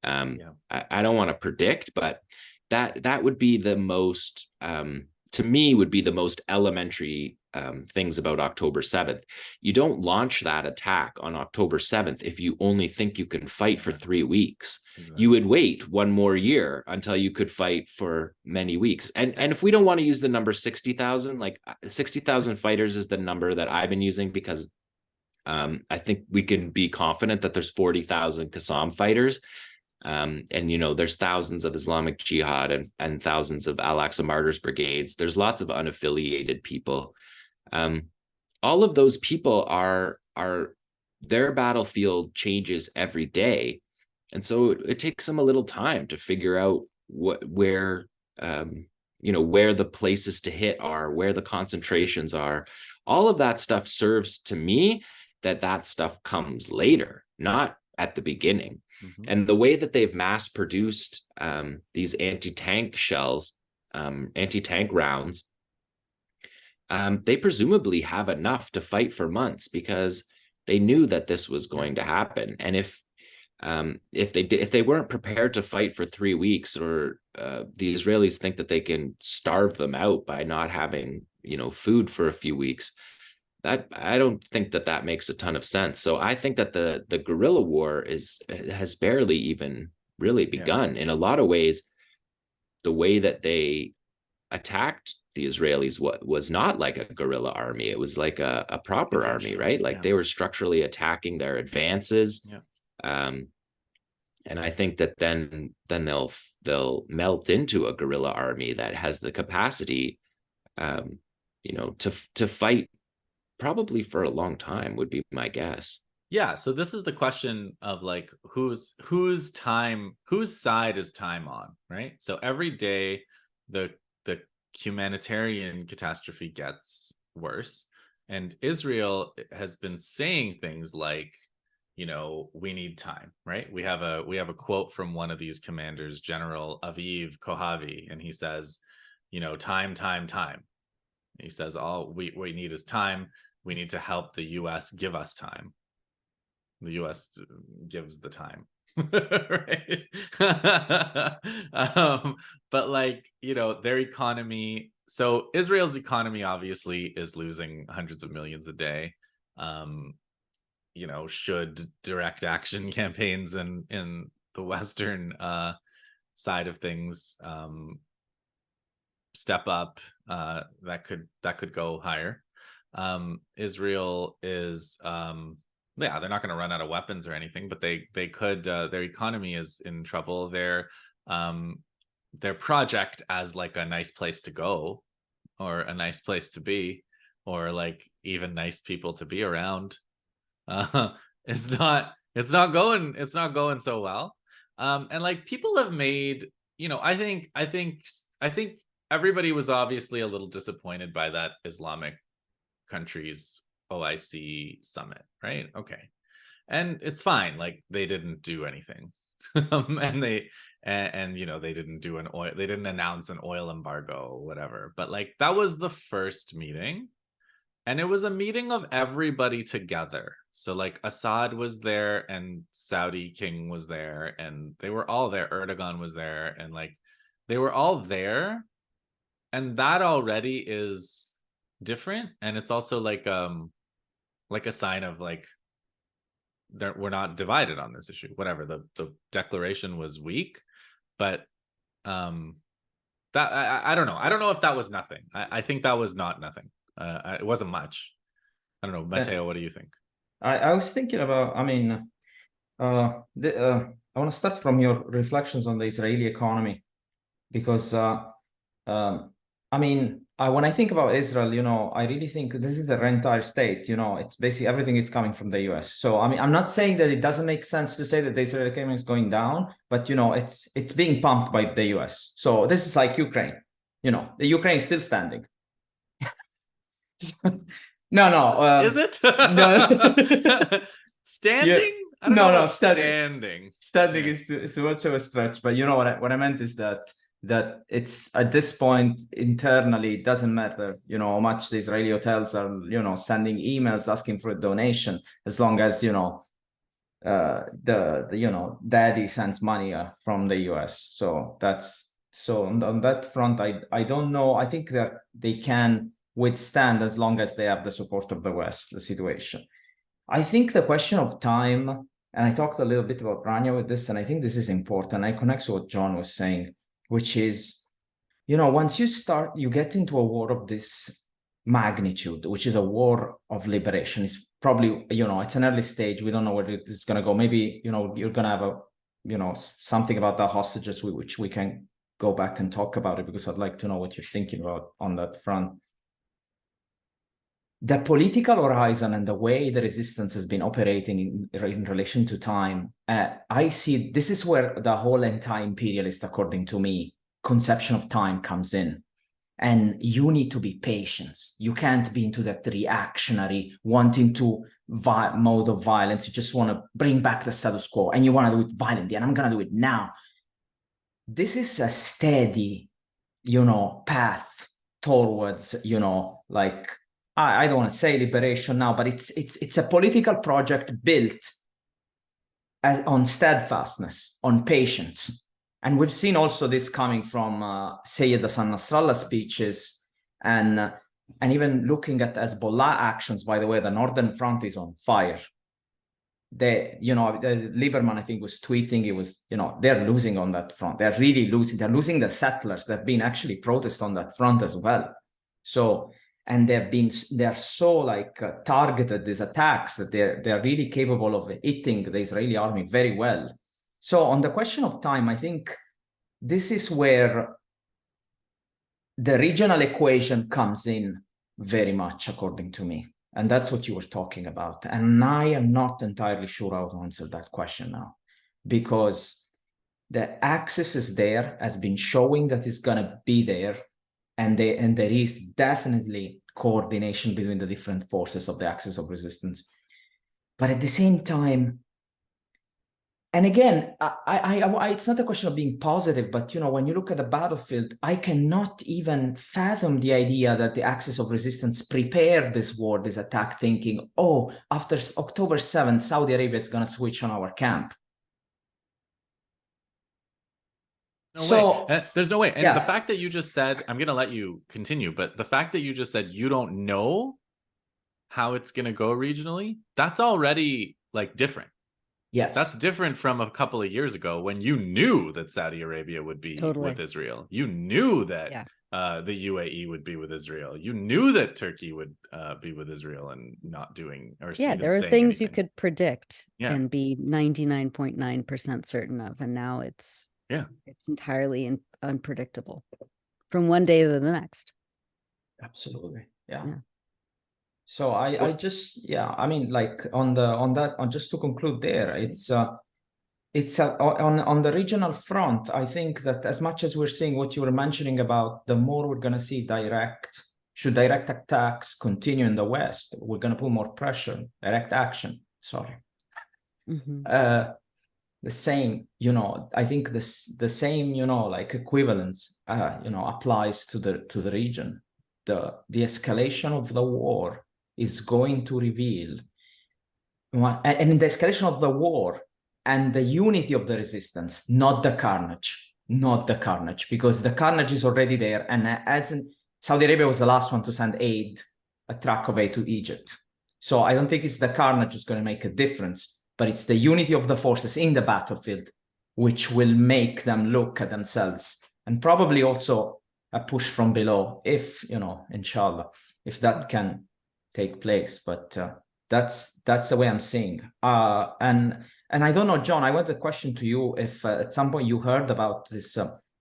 I don't want to predict, but that would be the most, to me, would be the most elementary things about October 7th. You don't launch that attack on October 7th if you only think you can fight for 3 weeks. Exactly. You would wait one more year until you could fight for many weeks. And if we don't want to use the number 60,000, like 60,000 fighters is the number that I've been using, because I think we can be confident that there's 40,000 Qassam fighters. And there's thousands of Islamic Jihad and thousands of Al-Aqsa Martyrs Brigades. There's lots of unaffiliated people. All of those people are their battlefield changes every day, and so it takes them a little time to figure out where the places to hit are, where the concentrations are. All of that stuff serves to me that stuff comes later, not at the beginning. Mm-hmm. And the way that they've mass produced these anti-tank shells, anti-tank rounds, they presumably have enough to fight for months, because they knew that this was going to happen. And if they weren't prepared to fight for 3 weeks, or the Israelis think that they can starve them out by not having food for a few weeks, that I don't think that makes a ton of sense. So I think that the guerrilla war has barely even really begun. In a lot of ways, the way that they attacked the Israelis was not like a guerrilla army. It was like a proper army, right? Like they were structurally attacking their advances. And I think that then they'll melt into a guerrilla army that has the capacity, to fight probably for a long time, would be my guess. Yeah, so this is the question of like whose side is time on, right? So every day the humanitarian catastrophe gets worse, and Israel has been saying things like, we need time, right? We have a quote from one of these commanders, General Aviv Kohavi, and he says, time. He says all we need is time. We need to help the US give us time. The US gives the time. Right. But like, their economy, so Israel's economy obviously is losing hundreds of millions a day. Should direct action campaigns in the Western side of things step up, that could go higher. Israel is they're not going to run out of weapons or anything, but they could, their economy is in trouble. Their project as like a nice place to go, or a nice place to be, or like even nice people to be around, it's not going so well. And like people have made, I think everybody was obviously a little disappointed by that Islamic countries OIC summit, right? Okay. And it's fine. Like they didn't do anything. And they didn't announce an oil embargo or whatever. But like that was the first meeting. And it was a meeting of everybody together. So like Assad was there, and Saudi king was there, and they were all there. Erdogan was there, and like they were all there. And that already is different. And it's also like a sign of like we're not divided on this issue. Whatever, the declaration was weak, but that I don't know. I don't know if that was nothing. I think that was not nothing. It wasn't much. I don't know, Matteo, what do you think? I was thinking about, I want to start from your reflections on the Israeli economy, because when I think about Israel, I really think this is their entire state. It's basically everything is coming from the US. So I'm not saying that it doesn't make sense to say that the Israeli economy is going down, but it's being pumped by the US. So this is like Ukraine. The Ukraine is still standing. No. Is it? No. Standing? Yeah. No, standing. Standing is too much of a stretch. But what I meant is that it's at this point internally, it doesn't matter, how much the Israeli hotels are, sending emails asking for a donation, as long as, daddy sends money from the US. So on that front, I don't know. I think that they can withstand as long as they have the support of the West, the situation. I think the question of time, and I talked a little bit about Rania with this, and I think this is important. I connect to what John was saying, which is, once you get into a war of this magnitude, which is a war of liberation, it's probably, it's an early stage. We don't know where it's going to go. Maybe, you're going to have something about the hostages, which we can go back and talk about it, because I'd like to know what you're thinking about on that front. The political horizon and the way the resistance has been operating in relation to time, I see this is where the whole anti-imperialist, according to me, conception of time comes in. And you need to be patient. You can't be into that reactionary, wanting to mode of violence. You just want to bring back the status quo, and you want to do it violently, and I'm going to do it now. This is a steady, path towards, like, I don't want to say liberation now, but it's a political project built on steadfastness, on patience. And we've seen also this coming from Sayed Hassan Nasrallah speeches, and even looking at Hezbollah actions. By the way, the Northern Front is on fire. Lieberman, I think, was tweeting, it was, they're losing on that front. They're really losing. They're losing the settlers. There have been actually protests on that front as well. So, and they're so targeted, these attacks, that they're really capable of hitting the Israeli army very well. So on the question of time, I think this is where the regional equation comes in very much, according to me. And that's what you were talking about. And I am not entirely sure how to answer that question now, because the axis is there, has been showing that it's going to be there. And there is definitely coordination between the different forces of the axis of resistance. But at the same time, and again, it's not a question of being positive, but when you look at the battlefield, I cannot even fathom the idea that the axis of resistance prepared this war, this attack, thinking, oh, after October 7th, Saudi Arabia is going to switch on our camp. No way. There's no way. And the fact that you just said, I'm going to let you continue, but the fact that you just said you don't know how it's going to go regionally, that's already different. Yes. That's different from a couple of years ago when you knew that Saudi Arabia would be with Israel. You knew that the UAE would be with Israel. You knew that Turkey would be with Israel and not doing or there are things anything. You could predict and be 99.9% certain of. And now it's entirely unpredictable from one day to the next. Absolutely. Yeah. So I just just to conclude there, it's on the regional front. I think that as much as we're seeing what you were mentioning about, the more we're going to see direct attacks continue in the West, we're going to put more pressure, direct action. Sorry. Mm-hmm. The same, I think the same, equivalence, applies to the region. The escalation of the war is going to reveal, and in the escalation of the war and the unity of the resistance, not the carnage, because the carnage is already there. And Saudi Arabia was the last one to send aid, a truck of aid to Egypt. So I don't think it's the carnage that's going to make a difference, but it's the unity of the forces in the battlefield, which will make them look at themselves, and probably also a push from below, if, inshallah, if that can take place. But that's the way I'm seeing. And I don't know, John, I want the question to you, if at some point you heard about this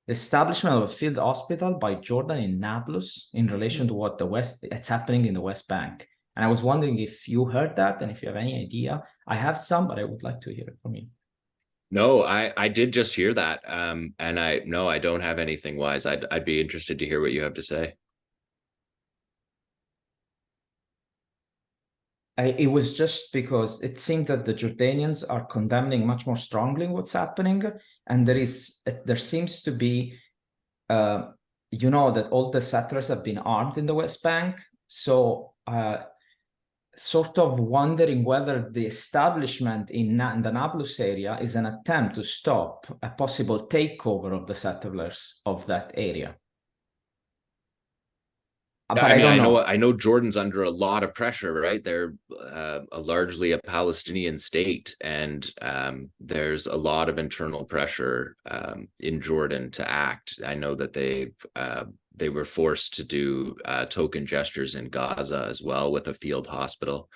establishment of a field hospital by Jordan in Nablus in relation to what it's happening in the West Bank. And I was wondering if you heard that, and if you have any idea. I have some, but I would like to hear it from you. No, I did just hear that. And I don't have anything wise. I'd be interested to hear what you have to say. It was just because it seemed that the Jordanians are condemning much more strongly what's happening. And there seems to be, that all the settlers have been armed in the West Bank. So sort of wondering whether the establishment in the Nablus area is an attempt to stop a possible takeover of the settlers of that area. But I know Jordan's under a lot of pressure, right? They're largely a Palestinian state, and there's a lot of internal pressure in Jordan to act. I know that they were forced to do token gestures in Gaza as well with a field hospital.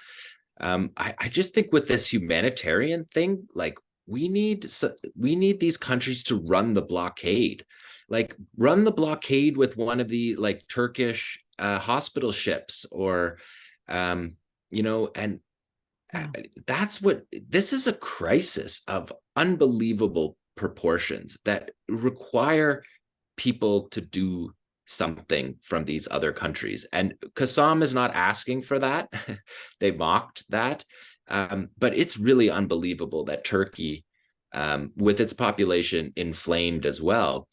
I just think with this humanitarian thing, we need these countries to run the blockade. Run the blockade with one of the Turkish hospital ships, or and that's what this is, a crisis of unbelievable proportions that require people to do something from these other countries. And Qassam is not asking for that. They mocked that, but it's really unbelievable that Turkey, with its population inflamed as well,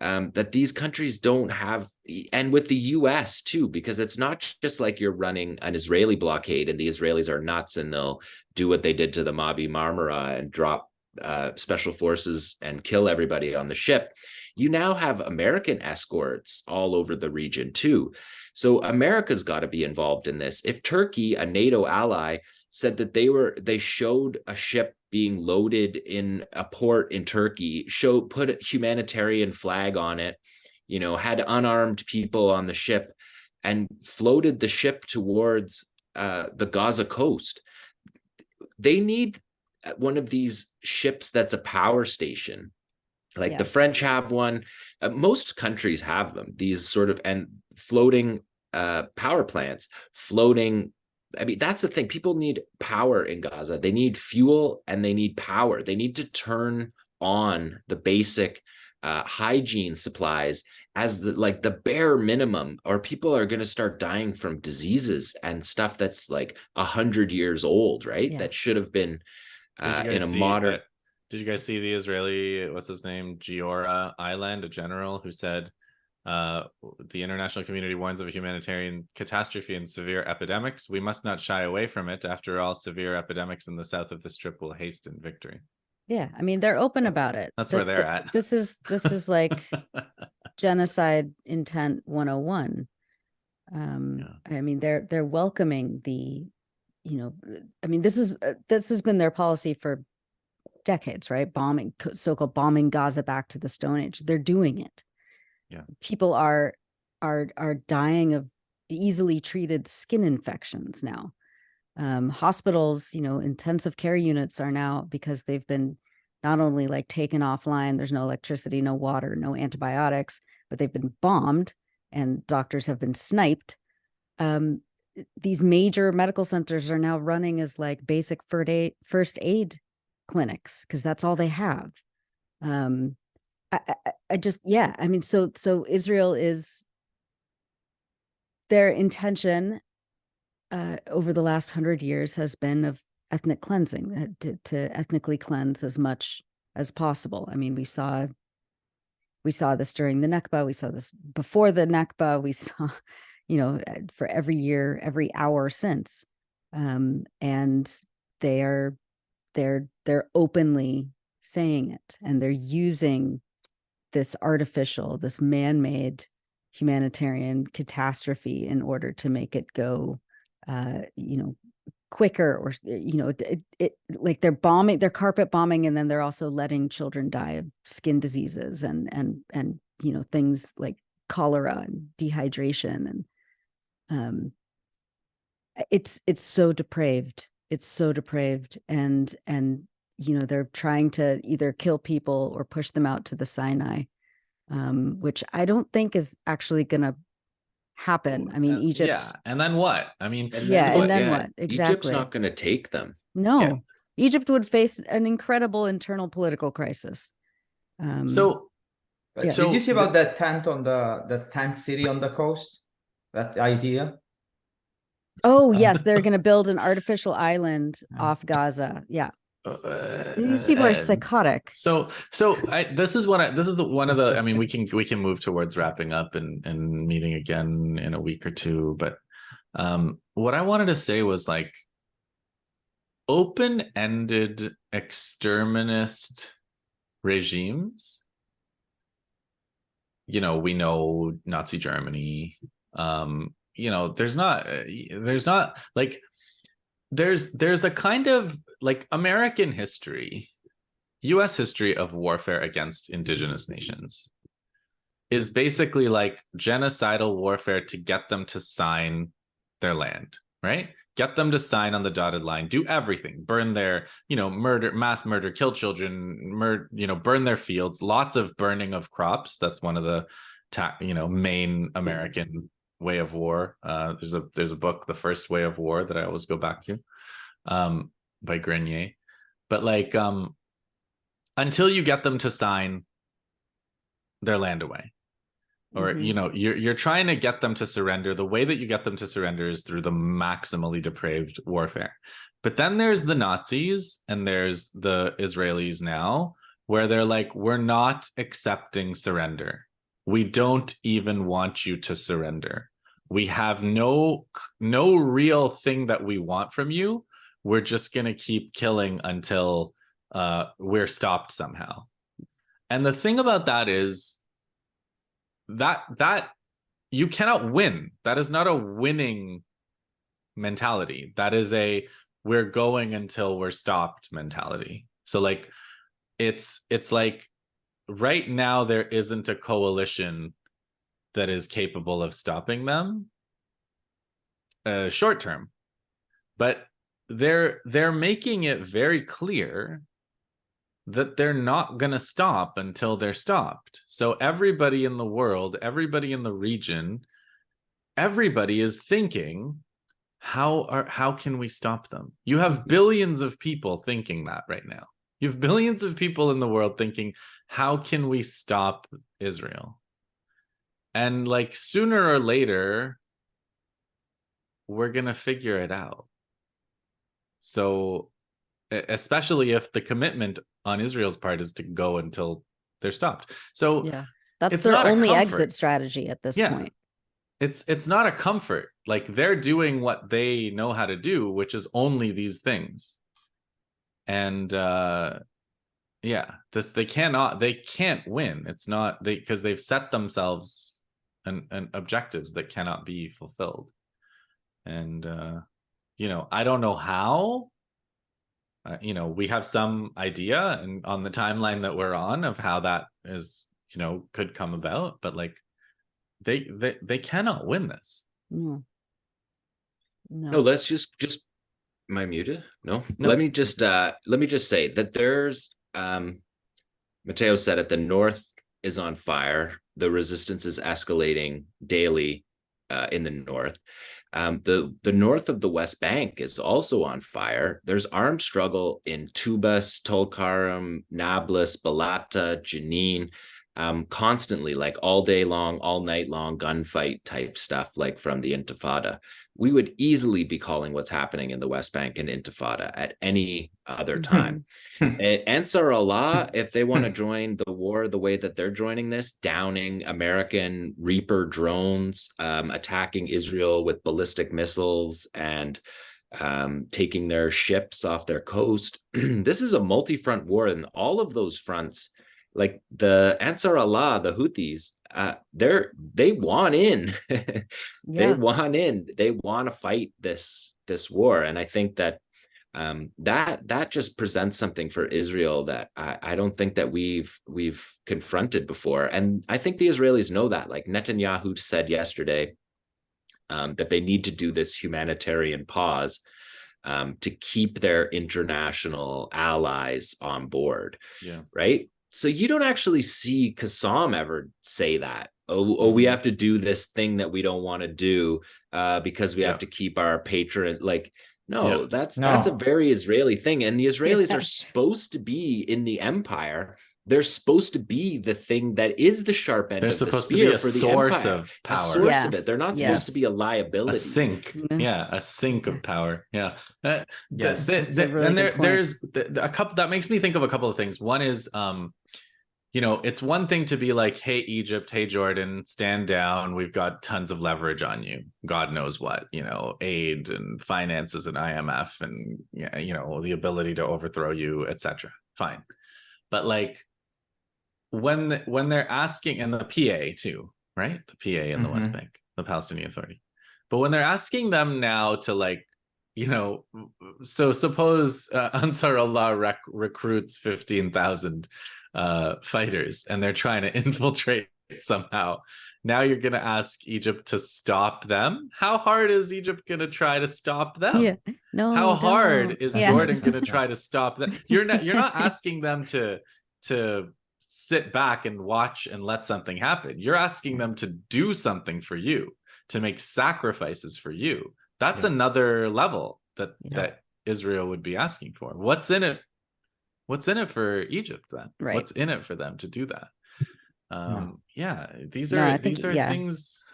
that these countries don't have, and with the US too, because it's not just like you're running an Israeli blockade and the Israelis are nuts and they'll do what they did to the Mavi Marmara and drop special forces and kill everybody on the ship. You now have American escorts all over the region too. So America's got to be involved in this. If Turkey, a NATO ally, said that they showed a ship being loaded in a port in Turkey, put a humanitarian flag on it, had unarmed people on the ship, and floated the ship towards the Gaza coast. They need one of these ships that's a power station. Like the French have one. Most countries have them, these sort of, and floating power plants, floating. I mean, that's the thing. People need power in Gaza. They need fuel and they need power. They need to turn on the basic hygiene supplies as the bare minimum, or people are going to start dying from diseases and stuff that's like 100 years old, right? That should have been in a modern. Did you guys see the Israeli, what's his name, Giora Island, a general who said, the international community warns of a humanitarian catastrophe and severe epidemics. We must not shy away from it. After all, severe epidemics in the south of the Strip will hasten victory. Yeah, I mean, they're open about it. That's where they're at. This is like genocide intent 101. I mean, they're welcoming the, I mean, this has been their policy for decades, right? So-called bombing Gaza back to the Stone Age. They're doing it. Yeah. People are dying of easily treated skin infections now. Hospitals, intensive care units are now, because they've been not only like taken offline, there's no electricity, no water, no antibiotics, but they've been bombed and doctors have been sniped. These major medical centers are now running as like basic first aid clinics, because that's all they have. I just, I mean, so Israel is, their intention over the last 100 years has been of ethnic cleansing, to ethnically cleanse as much as possible. I mean, we saw this during the Nakba, we saw this before the Nakba, we saw, for every year, every hour since. And they're openly saying it, and they're using this artificial, this man-made humanitarian catastrophe in order to make it go, quicker, or, like they're carpet bombing, and then they're also letting children die of skin diseases and things like cholera and dehydration. And it's so depraved. It's so depraved. And they're trying to either kill people or push them out to the Sinai, which I don't think is actually going to happen. I mean, Egypt. Yeah. And then what? I mean, and then what? Exactly. Egypt's not going to take them. No. Yeah. Egypt would face an incredible internal political crisis. Did you see about that tent on the tent city on the coast? That idea? Oh, yes. They're going to build an artificial island off Gaza. Yeah. These people are psychotic. This is one of the, I mean, we can move towards wrapping up and meeting again in a week or two, but what I wanted to say was, like, open-ended exterminist regimes, we know Nazi Germany, there's a kind of like American history, US history of warfare against indigenous nations is basically like genocidal warfare to get them to sign their land, right? Get them to sign on the dotted line, do everything, burn their, mass murder, kill children, burn their fields, lots of burning of crops. That's one of the, main American way of war. There's a book, The First Way of War, that I always go back to, by Grenier. But like, until you get them to sign their land away, or you're trying to get them to surrender, the way that you get them to surrender is through the maximally depraved warfare. But then there's the Nazis and there's the Israelis now, where they're like, we're not accepting surrender. We don't even want you to surrender. We have no real thing that we want from you. We're just going to keep killing until we're stopped somehow. And the thing about that is that you cannot win. That is not a winning mentality. That is we're going until we're stopped mentality. So like it's like right now there isn't a coalition that is capable of stopping them short term, but they're making it very clear that they're not going to stop until they're stopped. So everybody in the world, everybody in the region, everybody is thinking, how can we stop them? You have billions of people thinking that right now. You have billions of people in the world thinking, how can we stop Israel? And like sooner or later, we're going to figure it out. So especially if the commitment on Israel's part is to go until they're stopped. So Yeah, that's it's their not a only comfort. exit strategy at this point. It's not a comfort. Like they're doing what they know how to do, which is only these things. And they can't win. It's not because they've set themselves an objectives that cannot be fulfilled. And I don't know how. We have some idea and on the timeline that we're on of how that is, could come about, but like they cannot win this. No. Let's just am I muted? No. Let me just say that there's Matteo said it, the north is on fire. The resistance is escalating daily in the north. The north of the West Bank is also on fire. There's armed struggle in Tubas, Tulkarm, Nablus, Balata, Jenin, constantly, like all day long, all night long, gunfight type stuff, like from the Intifada. We would easily be calling what's happening in the West Bank an Intifada at any other time. Ansar Allah, if they want to join the war the way that they're joining this, downing American Reaper drones, attacking Israel with ballistic missiles and taking their ships off their coast. This is a multi-front war, and all of those fronts, like the Ansar Allah, the Houthis, they want in. They want in. They want to fight this war, and I think that that just presents something for Israel that I don't think that we've confronted before. And I think the Israelis know that. Like Netanyahu said yesterday, that they need to do this humanitarian pause to keep their international allies on board. Yeah. Right. So you don't actually see Qassam ever say that. Oh, we have to do this thing that we don't want to do because we have to keep our patron. Like, no, that's a very Israeli thing. And the Israelis are supposed to be in the empire. They're supposed to be the thing that is the sharp end of the spear for the empire. A source of it. They're not supposed to be a liability. A sink. A sink of power. Yeah. Yes. And there's a couple that makes me think of a couple of things. One is it's one thing to be like, hey, Egypt, hey, Jordan, stand down. We've got tons of leverage on you. God knows what, aid and finances and IMF and, the ability to overthrow you, etc. Fine. But like when they're asking, and the PA too, right? The PA in the West Bank, the Palestinian Authority. But when they're asking them now to like, so suppose Ansar Allah recruits 15,000 fighters and they're trying to infiltrate somehow. Now you're going to ask Egypt to stop them. How hard is Egypt going to try to stop them? How hard is Jordan going to try to stop them? You're not asking them to sit back and watch and let something happen. You're asking them to do something for you, to make sacrifices for you. That's another level that Israel would be asking for. What's in it? What's in it for Egypt then? Right. What's in it for them to do that? These are things.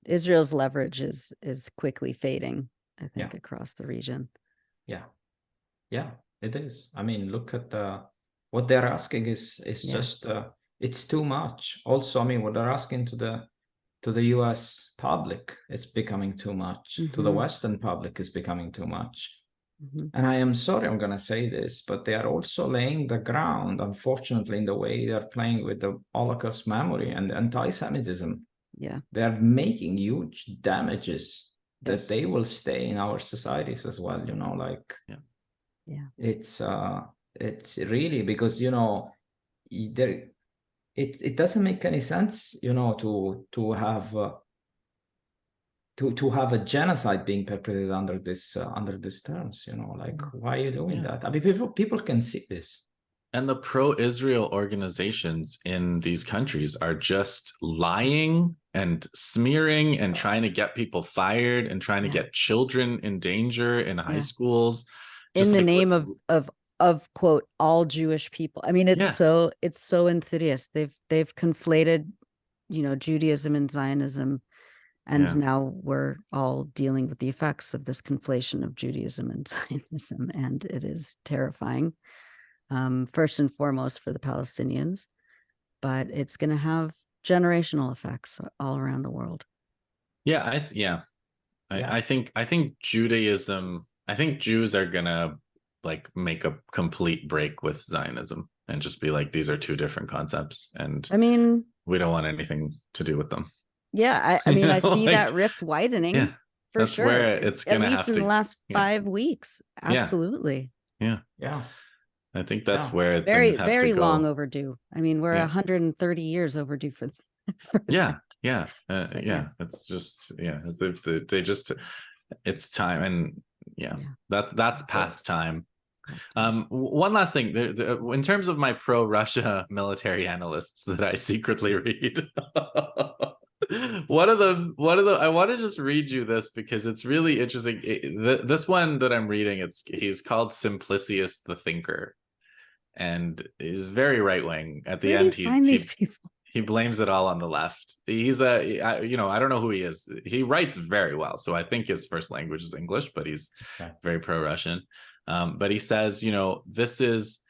Israel's leverage is quickly fading, I think, across the region. Yeah, it is. I mean, look at what they're asking is just it's too much. Also, I mean, what they're asking to the US public, it's becoming too much. To the Western public, is becoming too much. And I am sorry, I'm going to say this, but they are also laying the ground, unfortunately, in the way they're playing with the Holocaust memory and anti-Semitism. They're making huge damages that they will stay in our societies as well, you know, like it's really, because, you know, there it doesn't make any sense, you know, to have a genocide being perpetrated under this terms, you know, like, why are you doing that? I mean, people can see this. And the pro-Israel organizations in these countries are just lying and smearing and trying to get people fired and trying to get children in danger in high schools. In the name of quote, all Jewish people. I mean, it's so insidious. They've conflated, you know, Judaism and Zionism. And now we're all dealing with the effects of this conflation of Judaism and Zionism. And it is terrifying. First and foremost for the Palestinians, but it's going to have generational effects all around the world. I think Judaism, I think Jews are going to like make a complete break with Zionism and just be like, these are two different concepts. And I mean, we don't want anything to do with them. Yeah. I mean, I see that rift widening for that's sure. Where it's going to at least in the last 5 weeks. Absolutely. Yeah. I think that's where very, things have very to go. long overdue. I mean, we're 130 years overdue for that. It's just, they just, it's time. And that's past time. One last thing, in terms of my pro-Russia military analysts that I secretly read, one of the I want to just read you this because it's really interesting. This one that I'm reading, he's called Simplicius the Thinker, and he's very right-wing. At the end, he blames it all on the left. He's I don't know who he is. He writes very well, so I think his first language is English, but he's very pro-Russian. But he says, this is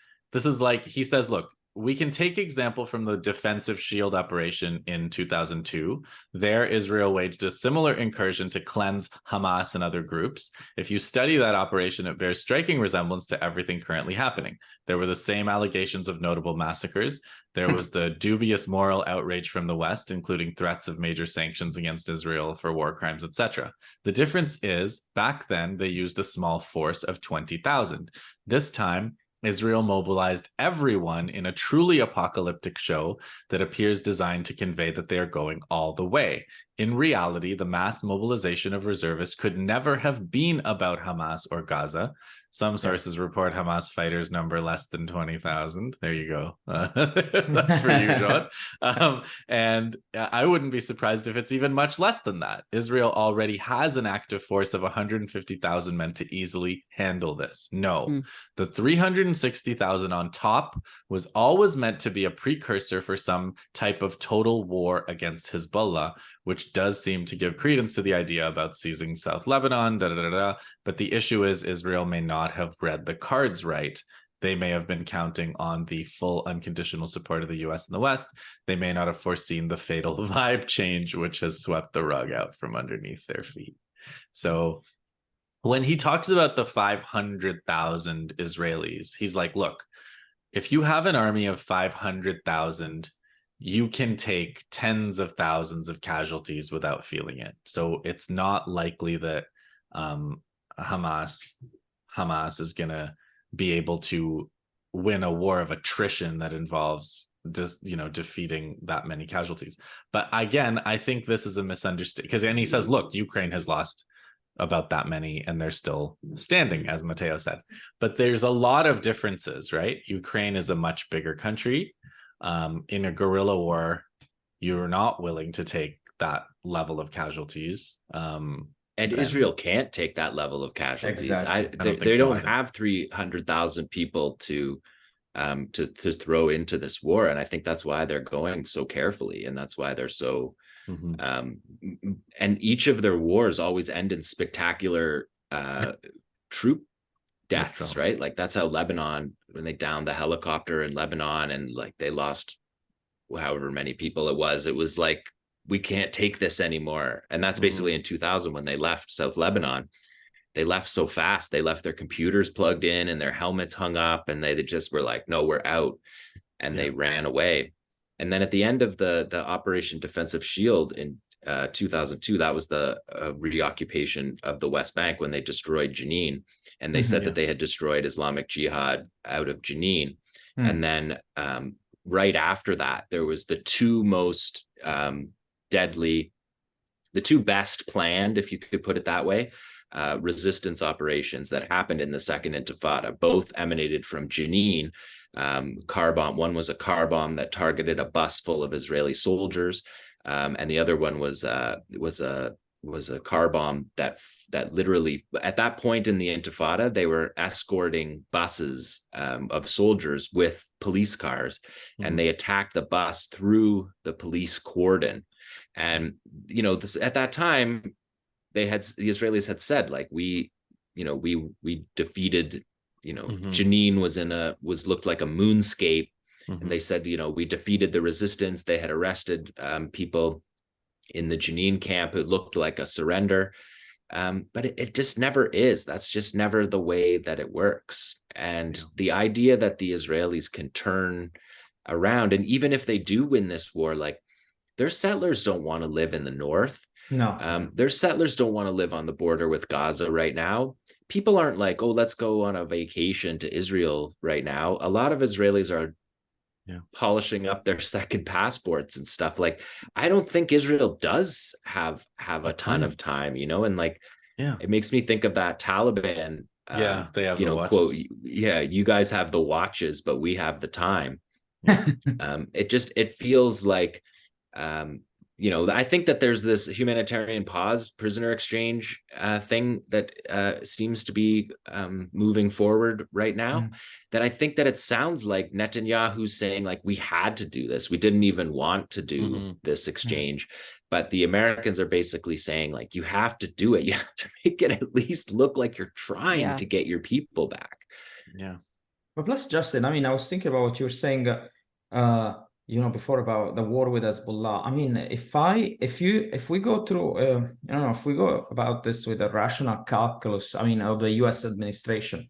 like, he says, look, we can take example from the defensive shield operation in 2002. There, Israel waged a similar incursion to cleanse Hamas and other groups. If you study that operation, it bears striking resemblance to everything currently happening. There were the same allegations of notable massacres. There was the dubious moral outrage from the West, including threats of major sanctions against Israel for war crimes, etc. The difference is, back then, they used a small force of 20,000. This time, Israel mobilized everyone in a truly apocalyptic show that appears designed to convey that they are going all the way. In reality, the mass mobilization of reservists could never have been about Hamas or Gaza. Some sources report Hamas fighters number less than 20,000. There you go. That's for you, John. And I wouldn't be surprised if it's even much less than that. Israel already has an active force of 150,000 men to easily handle this. No, the 360,000 on top was always meant to be a precursor for some type of total war against Hezbollah, which does seem to give credence to the idea about seizing South Lebanon, But the issue is Israel may not have read the cards right. They may have been counting on the full unconditional support of the US and the West. They may not have foreseen the fatal vibe change, which has swept the rug out from underneath their feet. So when he talks about the 500,000 Israelis, he's like, look, if you have an army of 500,000, you can take tens of thousands of casualties without feeling it. So it's not likely that Hamas is going to be able to win a war of attrition that involves defeating that many casualties. But again, I think this is a misunderstanding, and he says, look, Ukraine has lost about that many and they're still standing, as Matteo said. But there's a lot of differences, right? Ukraine is a much bigger country. In a guerrilla war, you're not willing to take that level of casualties. And Israel can't take that level of casualties. Exactly. They don't have 300,000 people to throw into this war, and I think that's why they're going so carefully, and that's why they're so. And each of their wars always end in spectacular troop deaths, right? Like that's how Lebanon, when they downed the helicopter in Lebanon and like they lost however many people it was like, we can't take this anymore. And that's basically in 2000 when they left South Lebanon. They left so fast. They left their computers plugged in and their helmets hung up, and they just were like, no, we're out. And they ran away. And then at the end of the Operation Defensive Shield in 2002. That was the reoccupation of the West Bank when they destroyed Jenin, and they said that they had destroyed Islamic Jihad out of Jenin. And then right after that, there was the two most deadly, the two best planned, if you could put it that way, resistance operations that happened in the Second Intifada. Both emanated from Jenin. Car bomb. One was a car bomb that targeted a bus full of Israeli soldiers, and the other one was a car bomb that literally, at that point in the Intifada, they were escorting buses of soldiers with police cars, and they attacked the bus through the police cordon. And at that time, the Israelis had said, like, we defeated, Jenin was looked like a moonscape. And they said, we defeated the resistance. They had arrested people in the Jenin camp. It looked like a surrender, but it just never is. That's just never the way that it works. And the idea that the Israelis can turn around, and even if they do win this war, like, their settlers don't want to live in the north. No. Their settlers don't want to live on the border with Gaza right now. People aren't like, oh, let's go on a vacation to Israel right now. A lot of Israelis are polishing up their second passports and stuff. Like, I don't think Israel does have a ton of time, and like, it makes me think of that Taliban they have the watches. quote, you guys have the watches, but we have the time. It feels like I think that there's this humanitarian pause, prisoner exchange thing that seems to be moving forward right now. That I think that it sounds like Netanyahu's saying, like, we had to do this. We didn't even want to do this exchange. But the Americans are basically saying, like, you have to do it. You have to make it at least look like you're trying to get your people back. Yeah. But plus, Justin, I mean, I was thinking about what you were saying before about the war with Hezbollah. I mean, if we go through, if we go about this with a rational calculus, I mean, of the U.S. administration,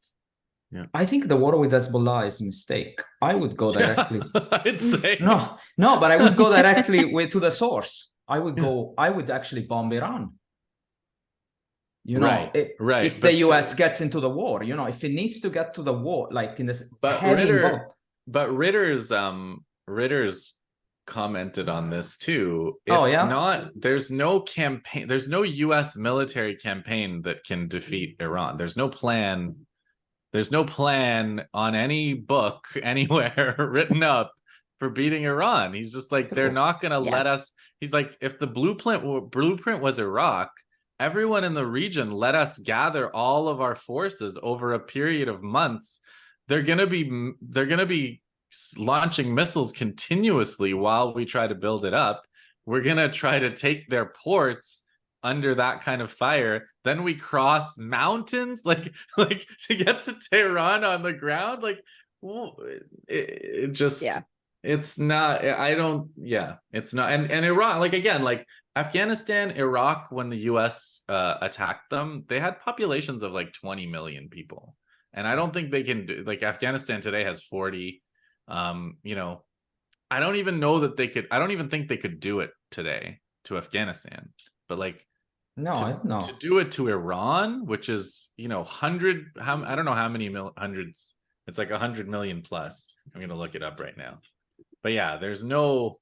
I think the war with Hezbollah is a mistake. I would go directly. I'd say no, but I would go directly to the source. I would actually bomb Iran. If the U.S. gets into the war, if it needs to get to the war, like in this, Ritter's commented on this too. There's no campaign, there's no US military campaign that can defeat Iran. There's no plan on any book anywhere written up for beating Iran. He's just like, they're not gonna let us. He's like, if the blueprint was Iraq, everyone in the region let us gather all of our forces over a period of months. They're gonna be launching missiles continuously while we try to build it up. We're gonna try to take their ports under that kind of fire. Then we cross mountains, like to get to Tehran on the ground. Like, it's not. It's not. And Iran, like, again, like Afghanistan, Iraq, when the U.S. attacked them, they had populations of like 20 million people, and I don't think they can do, like, Afghanistan today has 40. I don't even know that they could. I don't even think they could do it today to Afghanistan. But like, to do it to Iran, which is I don't know how many hundreds. It's like 100 million plus. I'm gonna look it up right now. But yeah, there's no.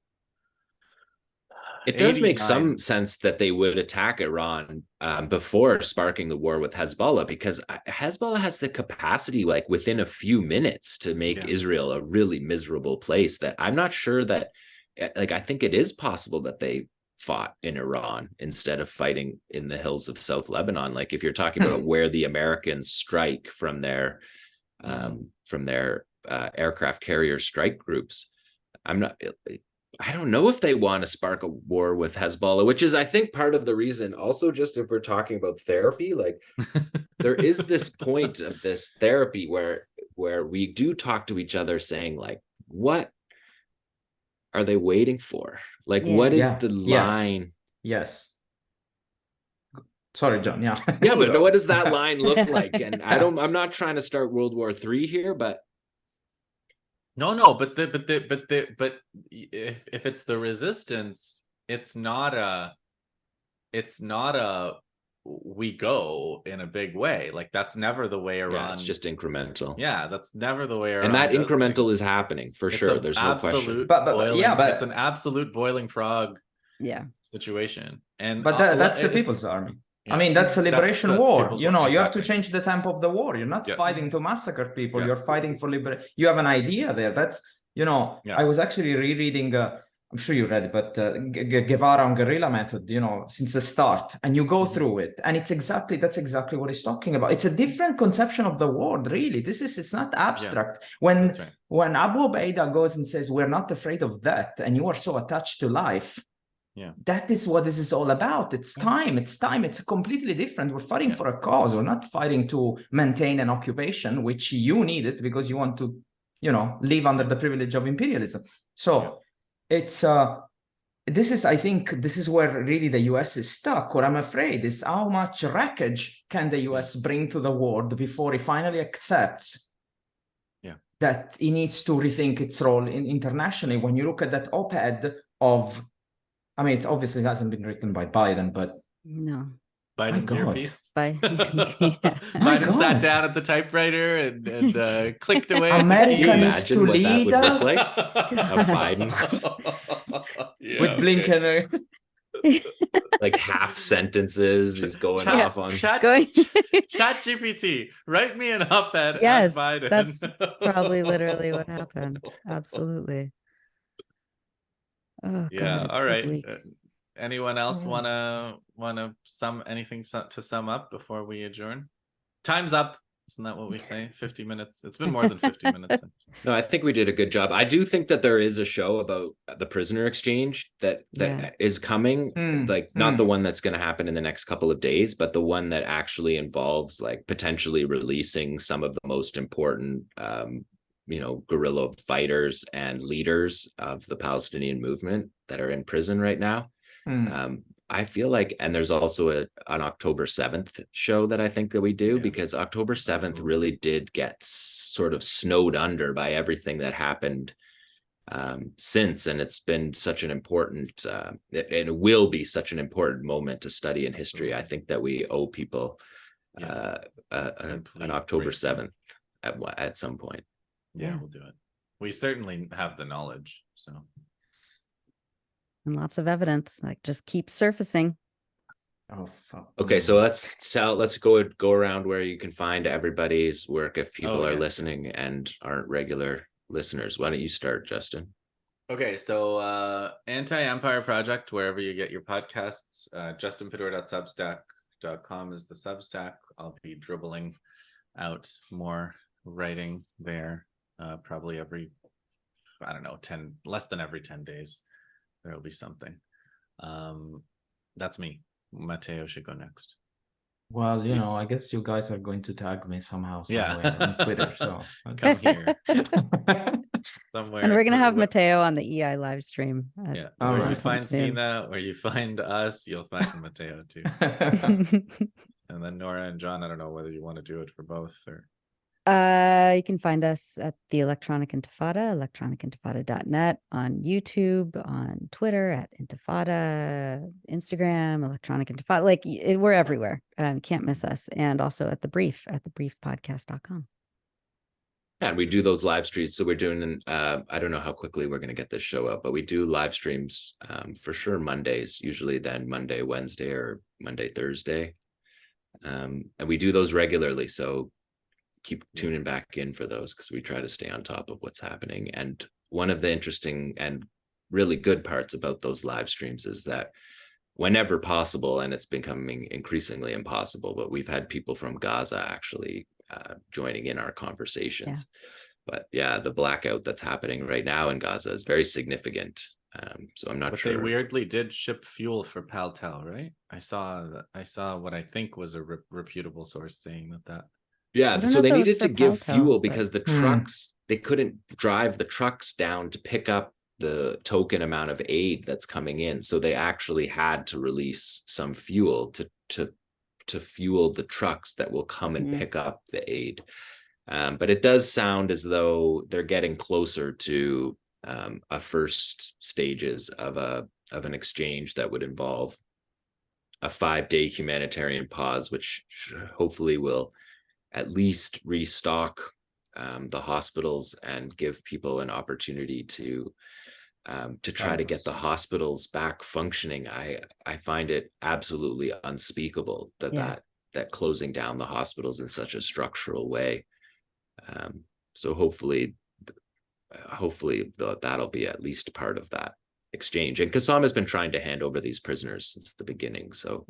It does make some sense that they would attack Iran before sparking the war with Hezbollah, because Hezbollah has the capacity, like, within a few minutes to make Israel a really miserable place. That I'm not sure that, like, I think it is possible that they fought in Iran instead of fighting in the hills of South Lebanon. Like, if you're talking about where the Americans strike from their aircraft carrier strike groups, I don't know if they want to spark a war with Hezbollah, which is, I think, part of the reason. Also, just if we're talking about therapy, like, there is this point of this therapy where we do talk to each other saying, like, what are they waiting for? Like, what is the line? Yes. Sorry, John. Yeah. Yeah, but what does that line look like? And I'm not trying to start World War III here, but No, but if it's the resistance, it's not a it's not a we go in a big way. Like that's never the way Iran. Yeah, it's just incremental. Yeah, that's never the way Iran. And that does incremental things. is happening for It's sure. a There's no question. absolute But boiling, yeah, but it's an absolute boiling frog Yeah. situation. And but that's the People's Army. Yeah. I mean, that's a liberation that's war. People's You know, War. you have to Exactly. change the tempo of the war. You're not Yeah. fighting to massacre people. Yeah. You're fighting for liberation. You have an idea there. That's, you know, Yeah. I was actually rereading, I'm sure you read it, but Guevara on guerrilla method, you know, since the start. And you go through it. And that's exactly what he's talking about. It's a different conception of the world, really. It's not abstract. Yeah. When Abu Ubaidah goes and says, we're not afraid of death, and you are so attached to life, yeah, that is what this is all about. It's time. It's completely different. We're fighting for a cause. We're not fighting to maintain an occupation, which you need it because you want to, you know, live under the privilege of imperialism. So it's I think this is where really the US is stuck. What I'm afraid is how much wreckage can the US bring to the world before he finally accepts that he needs to rethink its role internationally. When you look at that op-ed of, I mean, it hasn't been written by Biden, but No. Biden's earpiece. Biden sat down at the typewriter and clicked away. America needs to lead us. Like a Biden with Blinken. Like half sentences is going off on Chat GPT. Write me an op-ed. Yes, Biden. that's probably literally what happened. Absolutely. Oh, yeah. God, All right. bleak. Anyone else wanna sum up before we adjourn? Time's up. Isn't that what we say? 50 minutes. It's been more than 50 minutes. No, I think we did a good job. I do think that there is a show about the prisoner exchange that is coming. Like not the one that's going to happen in the next couple of days, but the one that actually involves like potentially releasing some of the most important guerrilla fighters and leaders of the Palestinian movement that are in prison right now. I feel like, and there's also an October 7th show that I think that we do, because October 7th really did get sort of snowed under by everything that happened since, and it's been such an important, and it will be such an important moment to study in history. I think that we owe people an October 7th at some point. Yeah, we'll do it. We certainly have the knowledge, so. And lots of evidence, like just keep surfacing. Oh fuck. Okay, so let's go around where you can find everybody's work if people are listening and aren't regular listeners. Why don't you start, Justin? Okay, so Anti-Empire Project, wherever you get your podcasts, justinpador.substack.com is the Substack. I'll be dribbling out more writing there probably every, I don't know, less than every 10 days. There'll be something. That's me. Matteo should go next. Well, you know, I guess you guys are going to tag me somehow, somewhere on Twitter. So come here. Somewhere. And we're gonna have Matteo on the EI live stream. Yeah. Where you find Sina, where you find us, you'll find Matteo too. And then Nora and John, I don't know whether you want to do it for both or. You can find us at the Electronic Intifada, electronicintifada.net, on YouTube, on Twitter at Intifada, Instagram, Electronic Intifada. Like we're everywhere. Can't miss us. And also at the briefpodcast.com. And we do those live streams. So we're doing, I don't know how quickly we're going to get this show out, but we do live streams for sure Mondays, usually then Monday, Wednesday, or Monday, Thursday. And we do those regularly. So keep tuning back in for those, because we try to stay on top of what's happening. And one of the interesting and really good parts about those live streams is that whenever possible, and it's becoming increasingly impossible, but we've had people from Gaza actually joining in our conversations. But the blackout that's happening right now in Gaza is very significant. So I'm not sure. They weirdly did ship fuel for Paltel, right? I saw what I think was a reputable source saying that. Yeah, so they needed to give fuel because the trucks, they couldn't drive the trucks down to pick up the token amount of aid that's coming in. So they actually had to release some fuel to fuel the trucks that will come and pick up the aid. But it does sound as though they're getting closer to a first stages of an exchange that would involve a 5-day humanitarian pause, which hopefully will at least restock the hospitals and give people an opportunity to try to get the hospitals back functioning. I find it absolutely unspeakable that that closing down the hospitals in such a structural way. So hopefully that'll be at least part of that exchange. And Qassam has been trying to hand over these prisoners since the beginning. So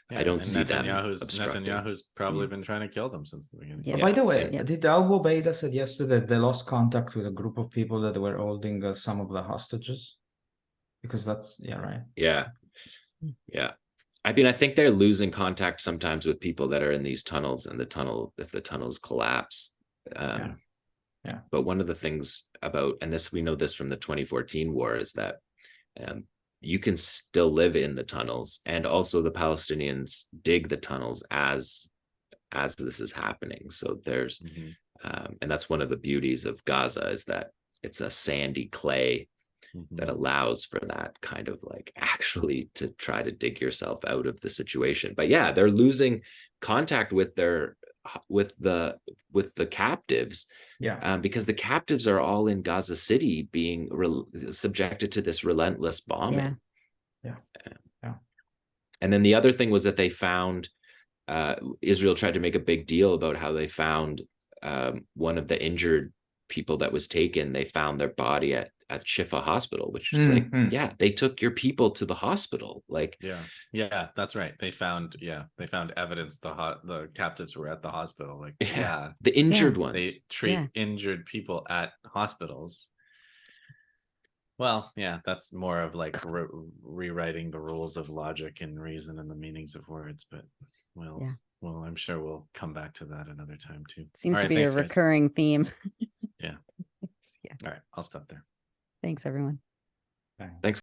I don't see Netanyahu's probably been trying to kill them since the beginning. By the way, did Abu Baida said yesterday that they lost contact with a group of people that were holding some of the hostages? Because that's right. Yeah. I mean, I think they're losing contact sometimes with people that are in these tunnels, and if the tunnels collapse. But one of the things about, and we know this from the 2014 war, is that you can still live in the tunnels, and also the Palestinians dig the tunnels as this is happening. So there's, and that's one of the beauties of Gaza, is that it's a sandy clay that allows for that kind of like actually to try to dig yourself out of the situation. But yeah, they're losing contact with the captives, because the captives are all in Gaza City being subjected to this relentless bombing. And then the other thing was that they found, Israel tried to make a big deal about how they found one of the injured people that was taken. They found their body at Shifa Hospital, which is like, they took your people to the hospital. Like, that's right. They found evidence the captives were at the hospital. Like, the injured ones. They treat injured people at hospitals. Well, that's more of like rewriting the rules of logic and reason and the meanings of words. But well, I'm sure we'll come back to that another time too. Seems to be a recurring theme. All right, I'll stop there. Thanks, everyone. Thanks.